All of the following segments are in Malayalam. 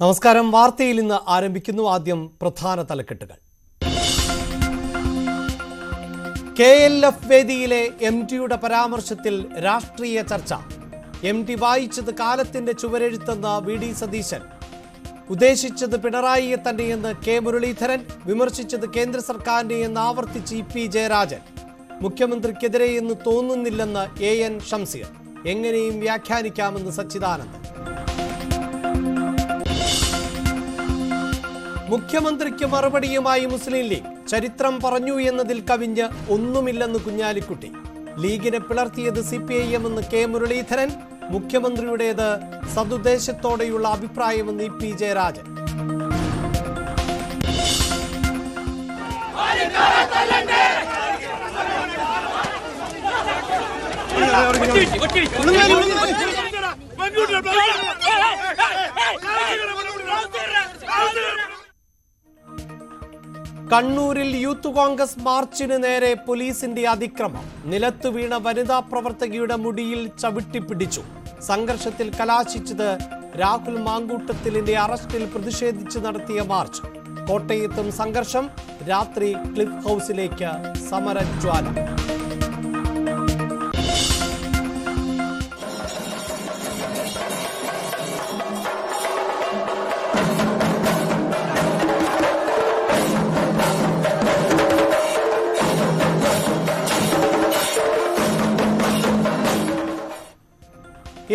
നമസ്കാരം. വാർത്തയിൽ ഇന്ന് ആരംഭിക്കുന്നു. ആദ്യം പ്രധാന തലക്കെട്ടുകൾ. KLF വേദിയിലെ MTയുടെ പരാമർശത്തിൽ രാഷ്ട്രീയ ചർച്ച. MT വായിച്ചത് കാലത്തിന്റെ ചുവരെഴുത്തെന്ന് VD സതീശൻ. ഉദ്ദേശിച്ചത് പിണറായിയെ തന്നെയെന്ന് K മുരളീധരൻ. വിമർശിച്ചത് കേന്ദ്ര സർക്കാരിനെയെന്ന് ആവർത്തിച്ച് EP ജയരാജൻ. മുഖ്യമന്ത്രിക്കെതിരെയെന്ന് തോന്നുന്നില്ലെന്ന് AN ഷംസീർ. എങ്ങനെയും വ്യാഖ്യാനിക്കാമെന്ന് സച്ചിദാനന്ദൻ. മുഖ്യമന്ത്രിക്ക് മറുപടിയുമായി മുസ്ലിം ലീഗ്. ചരിത്രം പറഞ്ഞു എന്നതിൽ കവിഞ്ഞ് ഒന്നുമില്ലെന്ന് കുഞ്ഞാലിക്കുട്ടി. ലീഗിനെ പിളർത്തിയത് CPIM എന്ന് K മുരളീധരൻ. മുഖ്യമന്ത്രിയുടേത് സതുദ്ദേശത്തോടെയുള്ള അഭിപ്രായമെന്ന് EP ജയരാജൻ. കണ്ണൂരിൽ യൂത്ത് കോൺഗ്രസ് മാർച്ചിന് നേരെ പോലീസിന്റെ അതിക്രമം. നിലത്തു വീണ വനിതാ പ്രവർത്തകയുടെ മുടിയിൽ ചവിട്ടിപ്പിടിച്ചു. സംഘർഷത്തിൽ കലാശിച്ചത് രാഹുൽ മാങ്കൂട്ടത്തിലിന്റെ അറസ്റ്റിൽ പ്രതിഷേധിച്ച് നടത്തിയ മാർച്ച്. കോട്ടയത്തും സംഘർഷം. രാത്രി ക്ലിഫ് ഹൗസിലേക്ക് സമരജ്വാല.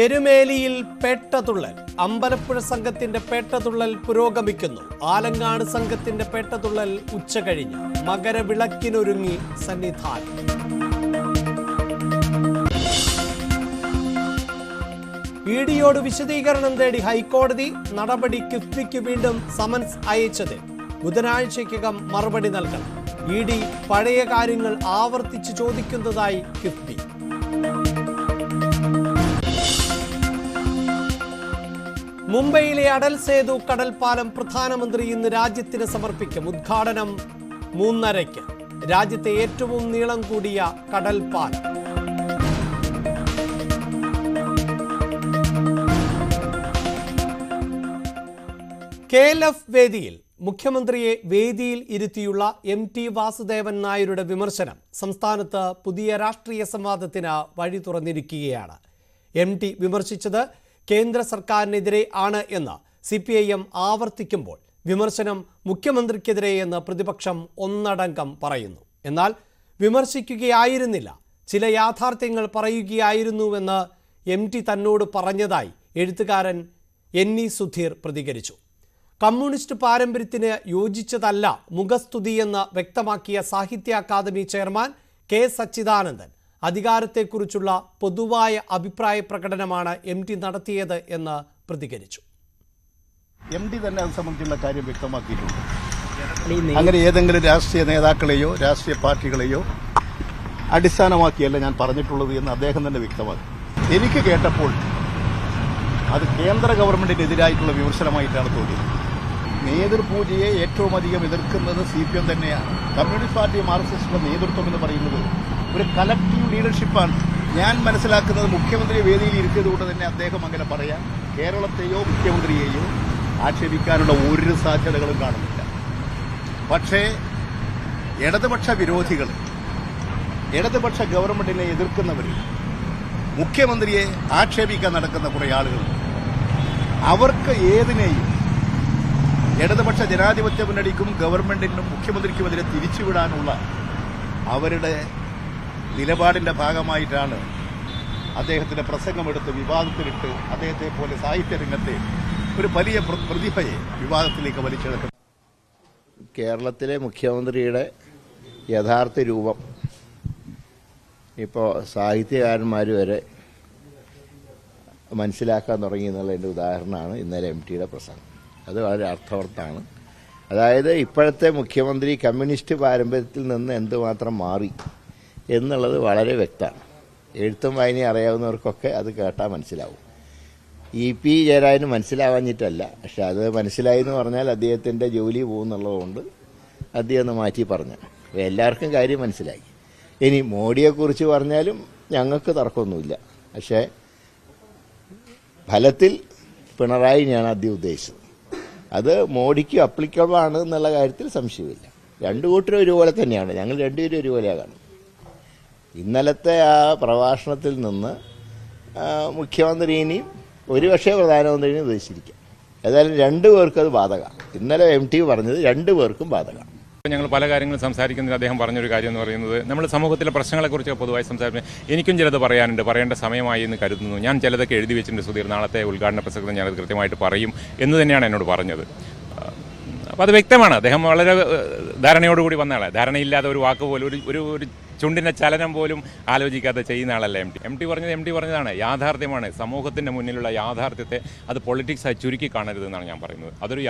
എരുമേലിയിൽ പേട്ടതുള്ളൽ. അമ്പലപ്പുഴ സംഘത്തിന്റെ പേട്ടതുള്ളൽ പുരോഗമിക്കുന്നു. ആലങ്ങാട് സംഘത്തിന്റെ പേട്ടതുള്ളൽ ഉച്ച കഴിഞ്ഞ്. മകരവിളക്കിനൊരുങ്ങി സന്നിധാനം. EDയോട് വിശദീകരണം തേടി ഹൈക്കോടതി. നടപടി കിഫ്ബിക്ക് വീണ്ടും സമൻസ് അയച്ചത്. ബുധനാഴ്ചയ്ക്കകം മറുപടി നൽകണം. ED പഴയ കാര്യങ്ങൾ ആവർത്തിച്ച് ചോദിക്കുന്നതായി കിഫ്ബി. മുംബൈയിലെ അടൽ സേതു കടൽപ്പാലം പ്രധാനമന്ത്രി ഇന്ന് രാജ്യത്തിന് സമർപ്പിക്കും. ഉദ്ഘാടനം 3:30. രാജ്യത്തെ ഏറ്റവും നീളം കൂടിയ കടൽപ്പാലം. KLF വേദിയിൽ മുഖ്യമന്ത്രിയെ വേദിയിൽ ഇരുത്തിയുള്ള MT വാസുദേവൻ നായരുടെ വിമർശനം സംസ്ഥാനത്ത് പുതിയ രാഷ്ട്രീയ സംവാദത്തിന് വഴി തുറന്നിരിക്കുകയാണ്. MT വിമർശിച്ചത് കേന്ദ്ര സർക്കാരിനെതിരെ ആണ് എന്ന് CPIM ആവർത്തിക്കുമ്പോൾ വിമർശനം മുഖ്യമന്ത്രിക്കെതിരെ എന്ന് പ്രതിപക്ഷം ഒന്നടങ്കം പറയുന്നു. എന്നാൽ വിമർശിക്കുകയായിരുന്നില്ല, ചില യാഥാർത്ഥ്യങ്ങൾ പറയുകയായിരുന്നുവെന്ന് MT തന്നോട് പറഞ്ഞതായി എഴുത്തുകാരൻ NE സുധീർ പ്രതികരിച്ചു. കമ്മ്യൂണിസ്റ്റ് പാരമ്പര്യത്തിന് യോജിച്ചതല്ല മുഖസ്തുതിയെന്ന് വ്യക്തമാക്കിയ സാഹിത്യ അക്കാദമി ചെയർമാൻ K സച്ചിദാനന്ദൻ അധികാരത്തെക്കുറിച്ചുള്ള പൊതുവായ അഭിപ്രായ പ്രകടനമാണ് MT നടത്തിയത് എന്ന് പ്രതികരിച്ചു. MT തന്നെ അത് സംബന്ധിച്ചുള്ള കാര്യം വ്യക്തമാക്കിയിട്ടുണ്ട്. അങ്ങനെ ഏതെങ്കിലും രാഷ്ട്രീയ നേതാക്കളെയോ രാഷ്ട്രീയ പാർട്ടികളെയോ അടിസ്ഥാനമാക്കിയല്ല ഞാൻ പറഞ്ഞിട്ടുള്ളത് എന്ന് അദ്ദേഹം തന്നെ വ്യക്തമാക്കി. എനിക്ക് കേട്ടപ്പോൾ അത് കേന്ദ്ര ഗവൺമെന്റിനെതിരായിട്ടുള്ള വിമർശനമായിട്ടാണ് തോന്നിയത്. നേതൃപൂജയെ ഏറ്റവും അധികം എതിർക്കുന്നത് CPM തന്നെയാണ്. കമ്മ്യൂണിസ്റ്റ് പാർട്ടി മാർക്സിസ്റ്റിന്റെ നേതൃത്വം എന്ന് പറയുന്നത് ഒരു കലക്റ്റീവ് ലീഡർഷിപ്പാണ്. ഞാൻ മനസ്സിലാക്കുന്നത് മുഖ്യമന്ത്രി വേദിയിൽ ഇരുത്തിയതുകൊണ്ട് തന്നെ അദ്ദേഹം അങ്ങനെ പറയാം. കേരളത്തെയോ മുഖ്യമന്ത്രിയെയോ ആക്ഷേപിക്കാനുള്ള ഒരു സാധ്യതകളും കാണുന്നില്ല. പക്ഷേ ഇടതുപക്ഷ വിരോധികൾ, ഇടതുപക്ഷ ഗവൺമെന്റിനെ എതിർക്കുന്നവർ, മുഖ്യമന്ത്രിയെ ആക്ഷേപിക്കാൻ നടക്കുന്ന കുറെ ആളുകൾ, അവർക്ക് ഏതിനെയും ഇടതുപക്ഷ ജനാധിപത്യ മുന്നണിക്കും ഗവൺമെന്റിനും മുഖ്യമന്ത്രിക്കുമെതിരെ തിരിച്ചുവിടാനുള്ള അവരുടെ നിലപാടിന്റെ ഭാഗമായിട്ടാണ് അദ്ദേഹത്തിന്റെ പ്രസംഗമെടുത്ത് വിവാദത്തിലിട്ട് അദ്ദേഹത്തെ പോലെ സാഹിത്യരംഗത്തെ ഒരു വലിയ പ്രതിഭയെ വിവാദത്തിലേക്ക് വലിച്ചെടുക്കുന്നത്. കേരളത്തിലെ മുഖ്യമന്ത്രിയുടെ യഥാർത്ഥ രൂപം ഇപ്പോൾ സാഹിത്യകാരന്മാർ വരെ മനസ്സിലാക്കാൻ തുടങ്ങി എന്നുള്ളതിൻ്റെ ഉദാഹരണമാണ് ഇന്നലെ MTയുടെ പ്രസംഗം. അത് വളരെ അർത്ഥവത്താണ്. അതായത് ഇപ്പോഴത്തെ മുഖ്യമന്ത്രി കമ്മ്യൂണിസ്റ്റ് പാരമ്പര്യത്തിൽ നിന്ന് എന്തുമാത്രം മാറി എന്നുള്ളത് വളരെ വ്യക്തമാണ്. എഴുത്തും വായനയും അറിയാവുന്നവർക്കൊക്കെ അത് കേട്ടാൽ മനസ്സിലാവും. EP ജയരാജന് മനസ്സിലാവാഞ്ഞിട്ടല്ല, പക്ഷെ അത് മനസ്സിലായി എന്ന് പറഞ്ഞാൽ അദ്ദേഹത്തിൻ്റെ ജോലി പോകുന്നുള്ളതുകൊണ്ട് അദ്ദേഹം ഒന്ന് മാറ്റി പറഞ്ഞു. എല്ലാവർക്കും കാര്യം മനസ്സിലായി. ഇനി മോഡിയെക്കുറിച്ച് പറഞ്ഞാലും ഞങ്ങൾക്ക് തർക്കമൊന്നുമില്ല, പക്ഷേ ഫലത്തിൽ പിണറായിനെയാണ് ആദ്യം ഉദ്ദേശിച്ചത്. അത് മോഡിക്ക് അപ്ലിക്കബിൾ ആണ് എന്നുള്ള കാര്യത്തിൽ സംശയമില്ല. രണ്ടു കൂട്ടരും ഒരുപോലെ തന്നെയാണ്, ഞങ്ങൾ രണ്ടുപേരും ഒരുപോലെയാണ് കാണുന്നത്. ഇന്നലത്തെ ആ പ്രഭാഷണത്തിൽ നിന്ന് മുഖ്യമന്ത്രിനെയും ഒരുപക്ഷെ പ്രധാനമന്ത്രിനെയും ഉദ്ദേശിച്ചിരിക്കാം. ഏതായാലും രണ്ടുപേർക്കും അത് ബാധകമാണ്. ഇന്നലെ MT പറഞ്ഞത് രണ്ടുപേർക്കും ബാധകമാണ്. ഞങ്ങൾ പല കാര്യങ്ങളും സംസാരിക്കുന്നതിൽ അദ്ദേഹം പറഞ്ഞൊരു കാര്യം എന്ന് പറയുന്നത്, നമ്മൾ സമൂഹത്തിലെ പ്രശ്നങ്ങളെക്കുറിച്ച് പൊതുവായി സംസാരിക്കുന്നത് എനിക്കും ചിലത് പറയാനുണ്ട്, പറയേണ്ട സമയമായി എന്ന് കരുതുന്നു. ഞാൻ ചിലതൊക്കെ എഴുതി വെച്ചിട്ടുണ്ട് സുധീർ, നാളത്തെ ഉദ്ഘാടന പ്രസംഗത്തിൽ ഞാനത് കൃത്യമായിട്ട് പറയും എന്ന് തന്നെയാണ് എന്നോട് പറഞ്ഞത്. അപ്പോൾ അത് വ്യക്തമാണ്, അദ്ദേഹം വളരെ ധാരണയോടുകൂടി വന്ന ആളാണ്. ധാരണയില്ലാതെ ഒരു വാക്ക് പോലും ഒരു ചുണ്ടിൻ്റെ ചലനം പോലും ആലോചിക്കാതെ ചെയ്യുന്ന ആളല്ല MT പറഞ്ഞതാണ്, യാഥാർത്ഥ്യമാണ്. സമൂഹത്തിൻ്റെ മുന്നിലുള്ള യാഥാർത്ഥ്യത്തെ അത് പൊളിറ്റിക്സായി ചുരുക്കി കാണരുതെന്നാണ് ഞാൻ പറയുന്നത്. അതൊരു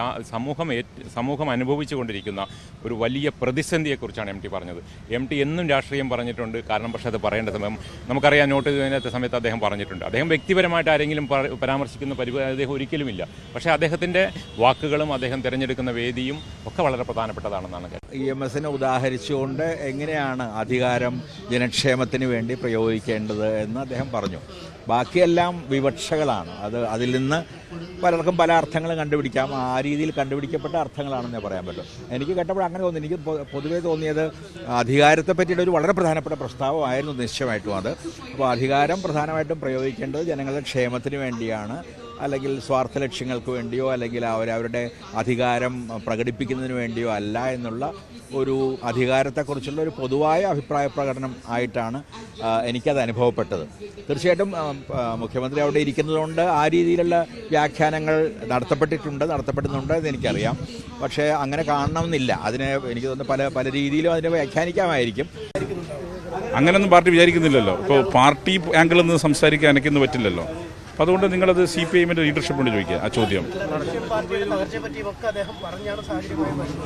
സമൂഹം അനുഭവിച്ചു കൊണ്ടിരിക്കുന്ന ഒരു വലിയ പ്രതിസന്ധിയെക്കുറിച്ചാണ് MT പറഞ്ഞത്. MT എന്നും രാഷ്ട്രീയം പറഞ്ഞിട്ടുണ്ട്, കാരണം പക്ഷേ അത് പറയേണ്ട സമയം നമുക്കറിയാം. നോട്ട് ചെയ്തതിനകത്തെ സമയത്ത് അദ്ദേഹം പറഞ്ഞിട്ടുണ്ട്. അദ്ദേഹം വ്യക്തിപരമായിട്ട് ആരെങ്കിലും പരാമർശിക്കുന്ന അദ്ദേഹം ഒരിക്കലുമില്ല. പക്ഷേ അദ്ദേഹത്തിൻ്റെ വാക്കുകളും അദ്ദേഹം തിരഞ്ഞെടുക്കുന്ന വേദിയും ഒക്കെ വളരെ പ്രധാനപ്പെട്ടതാണെന്നാണ് EMSനെ ഉദാഹരിച്ചുകൊണ്ട് എങ്ങനെയാണ് അധികാരം ജനക്ഷേമത്തിന് വേണ്ടി പ്രയോഗിക്കേണ്ടത് എന്ന് അദ്ദേഹം പറഞ്ഞു. ബാക്കിയെല്ലാം വിവക്ഷകളാണ്. അതിൽ നിന്ന് പലർക്കും പല അർത്ഥങ്ങളും കണ്ടുപിടിക്കാം. ആ രീതിയിൽ കണ്ടുപിടിക്കപ്പെട്ട അർത്ഥങ്ങളാണെന്നേ പറയാൻ പറ്റും. എനിക്ക് കേട്ടപ്പോൾ അങ്ങനെ തോന്നി. എനിക്ക് പൊതുവേ തോന്നിയത് അധികാരത്തെ പറ്റിയിട്ട് ഒരു വളരെ പ്രധാനപ്പെട്ട പ്രസ്താവമായിരുന്നു നിശ്ചയമായിട്ടും അത്. അപ്പോൾ അധികാരം പ്രധാനമായിട്ടും പ്രയോഗിക്കേണ്ടത് ജനങ്ങളുടെ ക്ഷേമത്തിന് വേണ്ടിയാണ്, അല്ലെങ്കിൽ സ്വാർത്ഥ ലക്ഷ്യങ്ങൾക്ക് വേണ്ടിയോ അല്ലെങ്കിൽ അവരവരുടെ അധികാരം പ്രകടിപ്പിക്കുന്നതിന് വേണ്ടിയോ അല്ല എന്നുള്ള ഒരു അധികാരത്തെക്കുറിച്ചുള്ള ഒരു പൊതുവായ അഭിപ്രായ പ്രകടനം ആയിട്ടാണ് എനിക്കത് അനുഭവപ്പെട്ടത്. തീർച്ചയായിട്ടും മുഖ്യമന്ത്രി അവിടെ ഇരിക്കുന്നതുകൊണ്ട് ആ രീതിയിലുള്ള വ്യാഖ്യാനങ്ങൾ നടത്തപ്പെടുന്നുണ്ട് എന്ന് എനിക്കറിയാം. പക്ഷേ അങ്ങനെ കാണണമെന്നില്ല. അതിനെ എനിക്ക് തോന്നുന്നു പല രീതിയിലും അതിനെ വ്യാഖ്യാനിക്കാമായിരിക്കും. അങ്ങനെയൊന്നും പാർട്ടി വിചാരിക്കുന്നില്ലല്ലോ. ഇപ്പോൾ പാർട്ടി ആംഗിളിൽ നിന്ന് സംസാരിക്കാൻ എനിക്കൊന്നും പറ്റില്ലല്ലോ. അപ്പോൾ അതുകൊണ്ട് നിങ്ങളത് CPIMന്റെ ലീഡർഷിപ്പിനോട് ചോദിക്കുക ആ ചോദ്യം.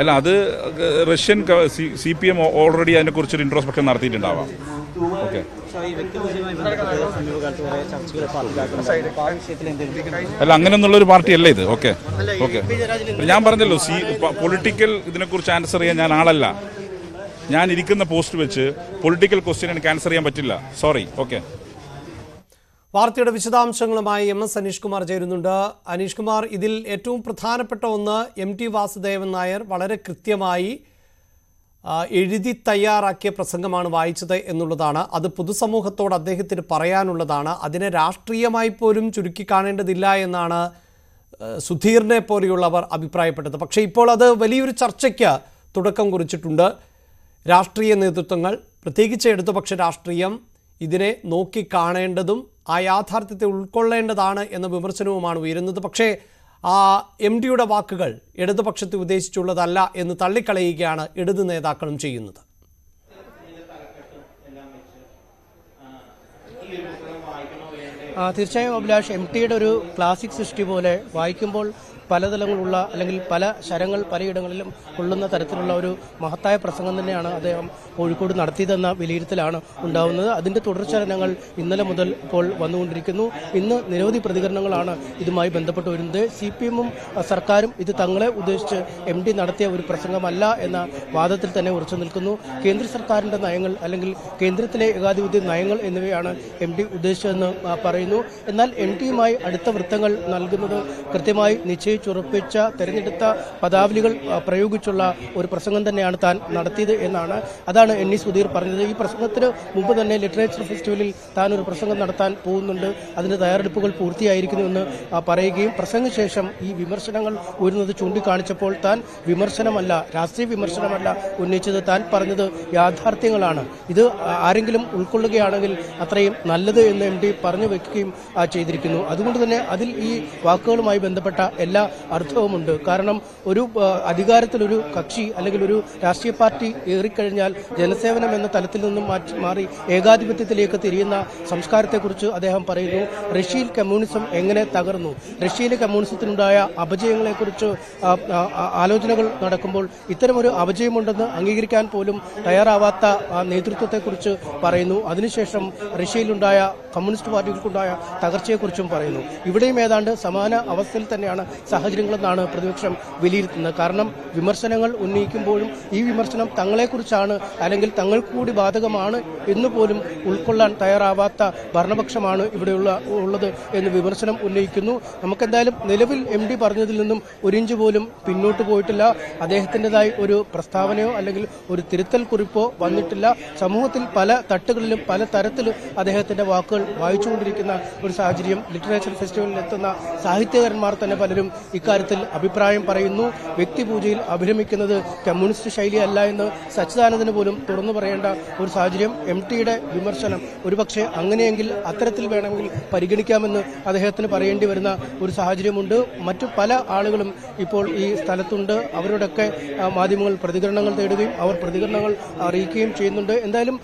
അല്ല, അത് റഷ്യൻ CPM ഓൾറെഡി അതിനെക്കുറിച്ചൊരു ഇൻട്രോസ്പെക്ഷൻ നടത്തിയിട്ടുണ്ടാവാം. ഓക്കെ, അല്ല അങ്ങനെയൊന്നുള്ളൊരു പാർട്ടിയല്ല ഇത്. ഓക്കെ, ഞാൻ പറഞ്ഞല്ലോ, പൊളിറ്റിക്കൽ ഇതിനെക്കുറിച്ച് ആൻസർ ചെയ്യാൻ ഞാൻ ആളല്ല. ഞാൻ ഇരിക്കുന്ന പോസ്റ്റ് വെച്ച് പൊളിറ്റിക്കൽ ക്വസ്റ്റ്യൻ എനിക്ക് ആൻസർ ചെയ്യാൻ പറ്റില്ല. സോറി. ഓക്കെ. വാർത്തയുടെ വിശദാംശങ്ങളുമായി MS അനീഷ് കുമാർ ചേരുന്നുണ്ട്. അനീഷ് കുമാർ, ഇതിൽ ഏറ്റവും പ്രധാനപ്പെട്ട ഒന്ന് MT വാസുദേവൻ നായർ വളരെ കൃത്യമായി എഴുതി തയ്യാറാക്കിയ പ്രസംഗമാണ് വായിച്ചത് എന്നുള്ളതാണ്. അത് പൊതുസമൂഹത്തോട് അദ്ദേഹത്തിന് പറയാനുള്ളതാണ്. അതിനെ രാഷ്ട്രീയമായി പോലും ചുരുക്കി കാണേണ്ടതില്ല എന്നാണ് സുധീറിനെ പോലെയുള്ളവർ അഭിപ്രായപ്പെട്ടത്. പക്ഷേ ഇപ്പോൾ അത് വലിയൊരു ചർച്ചയ്ക്ക് തുടക്കം കുറിച്ചിട്ടുണ്ട്. രാഷ്ട്രീയ നേതൃത്വങ്ങൾ, പ്രത്യേകിച്ച് ഇടതുപക്ഷ രാഷ്ട്രീയം, ഇതിനെ നോക്കിക്കാണേണ്ടതും ആ യാഥാർത്ഥ്യത്തെ ഉൾക്കൊള്ളേണ്ടതാണ് എന്ന വിമർശനവുമാണ് ഉയരുന്നത്. പക്ഷേ ആ MTയുടെ വാക്കുകൾ ഇടതുപക്ഷത്തെ ഉദ്ദേശിച്ചുള്ളതല്ല എന്ന് തള്ളിക്കളയുകയാണ് ഇടതു നേതാക്കളും ചെയ്യുന്നത്. തീർച്ചയായും അഭിലാഷ്, MTയുടെ ഒരു ക്ലാസിക് സൃഷ്ടി പോലെ വായിക്കുമ്പോൾ പലതലങ്ങളുള്ള അല്ലെങ്കിൽ പല ശരങ്ങൾ പലയിടങ്ങളിലും കൊള്ളുന്ന തരത്തിലുള്ള ഒരു മഹത്തായ പ്രസംഗം തന്നെയാണ് അദ്ദേഹം കോഴിക്കോട് നടത്തിയതെന്ന വിലയിരുത്തലാണ് ഉണ്ടാവുന്നത്. അതിൻ്റെ തുടർചലനങ്ങൾ ഇന്നലെ മുതൽ ഇപ്പോൾ വന്നുകൊണ്ടിരിക്കുന്നു. ഇന്ന് നിരവധി പ്രതികരണങ്ങളാണ് ഇതുമായി ബന്ധപ്പെട്ട് വരുന്നത്. CPMഉം സർക്കാരും ഇത് തങ്ങളെ ഉദ്ദേശിച്ച് MT നടത്തിയ ഒരു പ്രസംഗമല്ല എന്ന വാദത്തിൽ തന്നെ ഉറച്ചു നിൽക്കുന്നു. കേന്ദ്ര സർക്കാരിൻ്റെ നയങ്ങൾ അല്ലെങ്കിൽ കേന്ദ്രത്തിലെ ഏകാധിപത്യ നയങ്ങൾ എന്നിവയാണ് MT ഉദ്ദേശിച്ചതെന്ന് പറയുന്നു. എന്നാൽ MTയുമായി അടുത്ത വൃത്തങ്ങൾ നൽകുന്നത് കൃത്യമായി നിശ്ചയിച്ചുറപ്പിച്ച തെരഞ്ഞെടുത്ത പദാവലികൾ പ്രയോഗിച്ചുള്ള ഒരു പ്രസംഗം തന്നെയാണ് താൻ നടത്തിയത് എന്നാണ്. അതാണ് NE സുധീർ പറഞ്ഞത്. ഈ പ്രസംഗത്തിന് മുമ്പ് തന്നെ ലിറ്ററേച്ചർ ഫെസ്റ്റിവലിൽ താൻ ഒരു പ്രസംഗം നടത്താൻ പോകുന്നുണ്ട്, അതിൻ്റെ തയ്യാറെടുപ്പുകൾ പൂർത്തിയായിരിക്കുന്നുവെന്ന് പറയുകയും പ്രസംഗശേഷം ഈ വിമർശനങ്ങൾ ഉയരുന്നത് ചൂണ്ടിക്കാണിച്ചപ്പോൾ താൻ വിമർശനമല്ല, രാഷ്ട്രീയ വിമർശനമല്ല ഉന്നയിച്ചത്, താൻ പറഞ്ഞത് യാഥാർത്ഥ്യങ്ങളാണ്, ഇത് ആരെങ്കിലും ഉൾക്കൊള്ളുകയാണെങ്കിൽ അത്രയും നല്ലത് എന്ന് MT പറഞ്ഞു വെക്കുകയും ചെയ്തിരിക്കുന്നു. അതുകൊണ്ട് തന്നെ അതിൽ ഈ വാക്കുകളുമായി ബന്ധപ്പെട്ട എല്ലാ അർത്ഥവുമുണ്ട്. കാരണം ഒരു അധികാരത്തിലൊരു കക്ഷി അല്ലെങ്കിൽ ഒരു രാഷ്ട്രീയ പാർട്ടി ഏറിക്കഴിഞ്ഞാൽ ജനസേവനം എന്ന തലത്തിൽ നിന്നും മാറി ഏകാധിപത്യത്തിലേക്ക് തിരിയുന്ന സംസ്കാരത്തെക്കുറിച്ച് അദ്ദേഹം പറയുന്നു. റഷ്യയിൽ കമ്മ്യൂണിസം എങ്ങനെ തകർന്നു, റഷ്യയിലെ കമ്മ്യൂണിസത്തിനുണ്ടായ അപജയങ്ങളെക്കുറിച്ച് ആലോചനകൾ നടക്കുമ്പോൾ ഇത്തരമൊരു അപജയമുണ്ടെന്ന് അംഗീകരിക്കാൻ പോലും തയ്യാറാവാത്ത നേതൃത്വത്തെക്കുറിച്ച് പറയുന്നു. അതിനുശേഷം റഷ്യയിലുണ്ടായ കമ്മ്യൂണിസ്റ്റ് പാർട്ടികൾക്കുണ്ടായ തകർച്ചയെക്കുറിച്ചും പറയുന്നു. ഇവിടെയും ഏതാണ്ട് സമാന അവസ്ഥയിൽ തന്നെയാണ് സാഹചര്യങ്ങളെന്നാണ് പ്രതിപക്ഷം വിലയിരുത്തുന്നത്. കാരണം വിമർശനങ്ങൾ ഉന്നയിക്കുമ്പോഴും ഈ വിമർശനം തങ്ങളെക്കുറിച്ചാണ് അല്ലെങ്കിൽ തങ്ങൾക്ക് കൂടി ബാധകമാണ് എന്നുപോലും ഉൾക്കൊള്ളാൻ തയ്യാറാവാത്ത ഭരണപക്ഷമാണ് ഉള്ളത് എന്ന് വിമർശനം ഉന്നയിക്കുന്നു. നമുക്കെന്തായാലും നിലവിൽ MD പറഞ്ഞതിൽ നിന്നും ഒരിഞ്ച് പോലും പിന്നോട്ട് പോയിട്ടില്ല. അദ്ദേഹത്തിൻ്റെതായി ഒരു പ്രസ്താവനയോ അല്ലെങ്കിൽ ഒരു തിരുത്തൽ കുറിപ്പോ വന്നിട്ടില്ല. സമൂഹത്തിൽ പല തട്ടുകളിലും പല തരത്തിലും അദ്ദേഹത്തിന്റെ വാക്കുകൾ വായിച്ചുകൊണ്ടിരിക്കുന്ന ഒരു സാഹചര്യം. ലിറ്ററേച്ചർ ഫെസ്റ്റിവലിൽ എത്തുന്ന സാഹിത്യകാരന്മാർ തന്നെ പലരും ഇക്കാര്യത്തിൽ അഭിപ്രായം പറയുന്നു. വ്യക്തിപൂജയിൽ അഭിരമിക്കുന്നത് കമ്മ്യൂണിസ്റ്റ് ശൈലിയല്ല എന്ന് സച്ചിദാനന്ദന് പോലും തുറന്നു പറയേണ്ട ഒരു സാഹചര്യം. MTയുടെ വിമർശനം ഒരുപക്ഷെ അങ്ങനെയെങ്കിൽ അത്തരത്തിൽ വേണമെങ്കിൽ പരിഗണിക്കാമെന്ന് അദ്ദേഹത്തിന് പറയേണ്ടി വരുന്ന ഒരു സാഹചര്യമുണ്ട്. മറ്റു പല ആളുകളും ഇപ്പോൾ ഈ സ്ഥലത്തുണ്ട്. അവരോടൊക്കെ മാധ്യമങ്ങൾ പ്രതികരണങ്ങൾ തേടുകയും അവർ പ്രതികരണങ്ങൾ അറിയിക്കുകയും ചെയ്യുന്നുണ്ട്. എന്തായാലും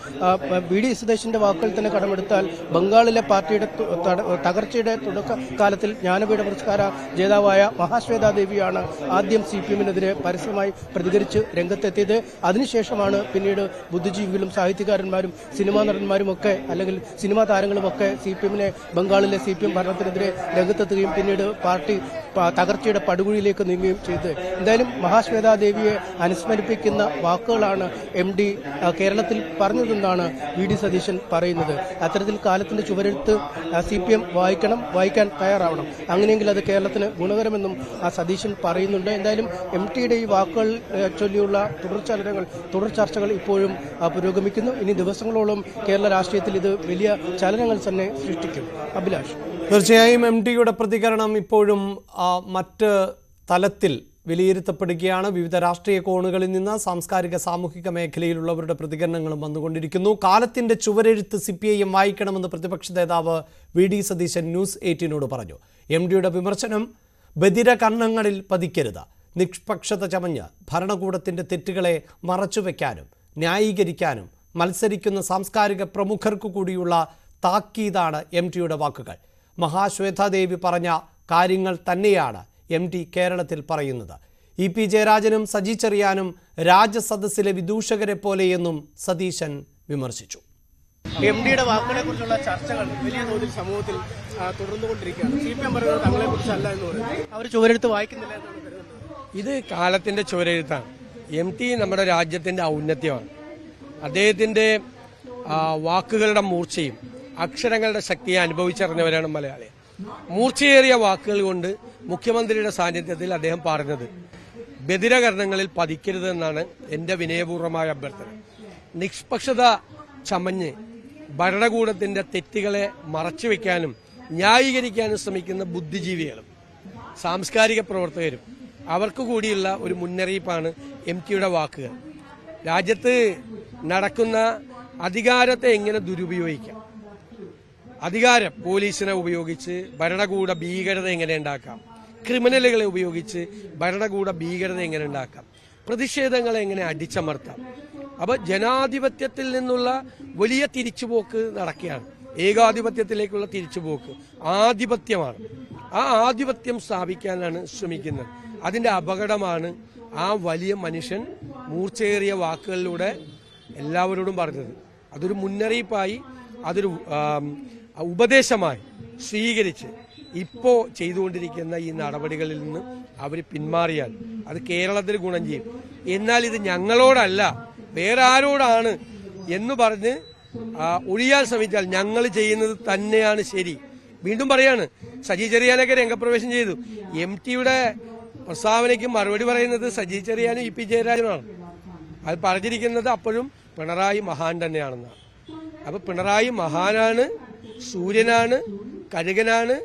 VD സതീശന്റെ വാക്കുകൾ തന്നെ കടമെടുത്താൽ ബംഗാളിലെ പാർട്ടിയുടെ തകർച്ചയുടെ തുടക്കകാലത്തിൽ ജ്ഞാനപീഠ പുരസ്കാര ജേതാവായ മഹാശ്വേതാ ദേവിയാണ് ആദ്യം CPM-നെതിരെ പരസ്യമായി പ്രതികരിച്ച് രംഗത്തെത്തിയത്. അതിനുശേഷമാണ് പിന്നീട് ബുദ്ധിജീവികളും സാഹിത്യകാരന്മാരും സിനിമാ നടന്മാരും ഒക്കെ അല്ലെങ്കിൽ സിനിമാ താരങ്ങളുമൊക്കെ CPM-നെ ബംഗാളിലെ CPM ഭരണത്തിനെതിരെ രംഗത്തെത്തുകയും പിന്നീട് പാർട്ടി തകർച്ചയുടെ പടുകുഴിയിലേക്ക് നീങ്ങുകയും ചെയ്തത്. എന്തായാലും മഹാശ്വേതാ ദേവിയെ അനുസ്മരിപ്പിക്കുന്ന വാക്കുകളാണ് MD കേരളത്തിൽ പറഞ്ഞതെന്നാണ് VD സതീശൻ പറയുന്നത്. അത്തരത്തിൽ കാലത്തിന്റെ ചുവരെഴുത്ത് CPM വായിക്കാൻ തയ്യാറാവണം. അങ്ങനെയെങ്കിൽ അത് കേരളത്തിന് ഗുണകരമെന്നും സതീശൻ പറയുന്നുണ്ട്. എന്തായാലും MTയുടെ ഈ വാക്കുകൾ ചൊല്ലിയുള്ള തുടർ ചർച്ചകൾ ഇപ്പോഴും പുരോഗമിക്കുന്നു. ഇനി ദിവസങ്ങളോളം കേരള രാഷ്ട്രീയത്തിൽ ഇത് വലിയ ചലനങ്ങൾ തന്നെ സൃഷ്ടിക്കും. അഭിലാഷ്, തീർച്ചയായും MTയുടെ പ്രതികരണം ഇപ്പോഴും മറ്റ് തലത്തിൽ വിലയിരുത്തപ്പെടുകയാണ്. വിവിധ രാഷ്ട്രീയ കോണുകളിൽ നിന്ന് സാംസ്കാരിക സാമൂഹിക മേഖലയിലുള്ളവരുടെ പ്രതികരണങ്ങളും വന്നുകൊണ്ടിരിക്കുന്നു. കാലത്തിന്റെ ചുവരെഴുത്ത് CPIM വായിക്കണമെന്ന് പ്രതിപക്ഷ നേതാവ് VD സതീശൻ ന്യൂസ് 18നോട് പറഞ്ഞു. MTയുടെ വിമർശനം ബധിരകർണങ്ങളിൽ പതിക്കരുത്. നിഷ്പക്ഷത ചമഞ്ഞ് ഭരണകൂടത്തിന്റെ തെറ്റുകളെ മറച്ചുവെക്കാനും ന്യായീകരിക്കാനും മത്സരിക്കുന്ന സാംസ്കാരിക പ്രമുഖർക്കു കൂടിയുള്ള താക്കീതാണ് MTയുടെ വാക്കുകൾ. മഹാശ്വേതാദേവി പറഞ്ഞ കാര്യങ്ങൾ തന്നെയാണ് MT കേരളത്തിൽ പറയുന്നത്. EP ജയരാജനും സജി ചെറിയാനും രാജസദസ്സിലെ വിദൂഷകരെ പോലെയെന്നും സതീശൻ വിമർശിച്ചു. MTയുടെ വാക്കുകളെ കുറിച്ചുള്ള ചർച്ചകൾ വലിയ തോതിൽ സമൂഹത്തിൽ തുടർന്നുകൊണ്ടിരിക്കുകയാണ്. CPM പറയുന്നത് തങ്ങളെ കുറിച്ചല്ല എന്ന് പറയുന്നത് അവർ ചുവരെഴുത്ത് വായിക്കുന്നില്ല എന്നാണ് കരുതുന്നത്. ഇത് കാലത്തിന്റെ ചുവരെഴുത്താണ്. MT നമ്മുടെ രാജ്യത്തിന്റെ ഔന്നത്യമാണ്. അദ്ദേഹത്തിന്റെ വാക്കുകളുടെ മൂർച്ചയും അക്ഷരങ്ങളുടെ ശക്തിയെ അനുഭവിച്ചറിഞ്ഞവരാണ് മലയാളി. മൂർച്ചയേറിയ വാക്കുകൾ കൊണ്ട് മുഖ്യമന്ത്രിയുടെ സാന്നിധ്യത്തിൽ അദ്ദേഹം പറഞ്ഞത് ബധിരകർണങ്ങളിൽ പതിക്കരുത് എന്നാണ് എൻ്റെ വിനയപൂർവമായ അഭ്യർത്ഥന. നിഷ്പക്ഷത ചമഞ്ഞ് ഭരണകൂടത്തിന്റെ തെറ്റുകളെ മറച്ചുവെക്കാനും ന്യായീകരിക്കാനും ശ്രമിക്കുന്ന ബുദ്ധിജീവികളും സാംസ്കാരിക പ്രവർത്തകരും അവർക്ക് കൂടിയുള്ള ഒരു മുന്നറിയിപ്പാണ് MTയുടെ വാക്കുകൾ. രാജ്യത്ത് നടക്കുന്ന അധികാരത്തെ എങ്ങനെ ദുരുപയോഗിക്കാം, അധികാരം പോലീസിനെ ഉപയോഗിച്ച് ഭരണകൂട ഭീകരത എങ്ങനെ ഉണ്ടാക്കാം, ക്രിമിനലുകളെ ഉപയോഗിച്ച് ഭരണകൂട ഭീകരത എങ്ങനെ ഉണ്ടാക്കാം, പ്രതിഷേധങ്ങളെ എങ്ങനെ അടിച്ചമർത്താം. അപ്പോൾ ജനാധിപത്യത്തിൽ നിന്നുള്ള വലിയ തിരിച്ചുപോക്ക് നടക്കുകയാണ്. ഏകാധിപത്യത്തിലേക്കുള്ള തിരിച്ചുപോക്ക് ആധിപത്യമാണ്. ആ ആധിപത്യം സ്ഥാപിക്കാനാണ് ശ്രമിക്കുന്നത്. അതിൻ്റെ അപകടമാണ് ആ വലിയ മനുഷ്യൻ മൂർച്ചയേറിയ വാക്കുകളിലൂടെ എല്ലാവരോടും പറഞ്ഞത്. അതൊരു മുന്നറിയിപ്പായി, അതൊരു ഉപദേശമായി സ്വീകരിച്ച് ഇപ്പോൾ ചെയ്തുകൊണ്ടിരിക്കുന്ന ഈ നടപടികളിൽ നിന്ന് അവർ പിന്മാറിയാൽ അത് കേരളത്തിന് ഗുണം ചെയ്യും. എന്നാൽ ഇത് ഞങ്ങളോടല്ല വേറെ ആരോടാണ് എന്ന് പറഞ്ഞ് ഒഴിയാൻ ശ്രമിച്ചാൽ ഞങ്ങൾ ചെയ്യുന്നത് തന്നെയാണ് ശരി. വീണ്ടും പറയാണ്, സജി ചെറിയാനൊക്കെ രംഗപ്രവേശം ചെയ്തു. MTയുടെ പ്രസ്താവനയ്ക്ക് മറുപടി പറയുന്നത് സജി ചെറിയാനും EP ജയരാജനുമാണ്. അത് പറഞ്ഞിരിക്കുന്നത് അപ്പോഴും പിണറായി മഹാൻ തന്നെയാണെന്നാണ്. അപ്പൊ പിണറായി മഹാനാണ്, സൂര്യനാണ്, കഴുകനാണ്,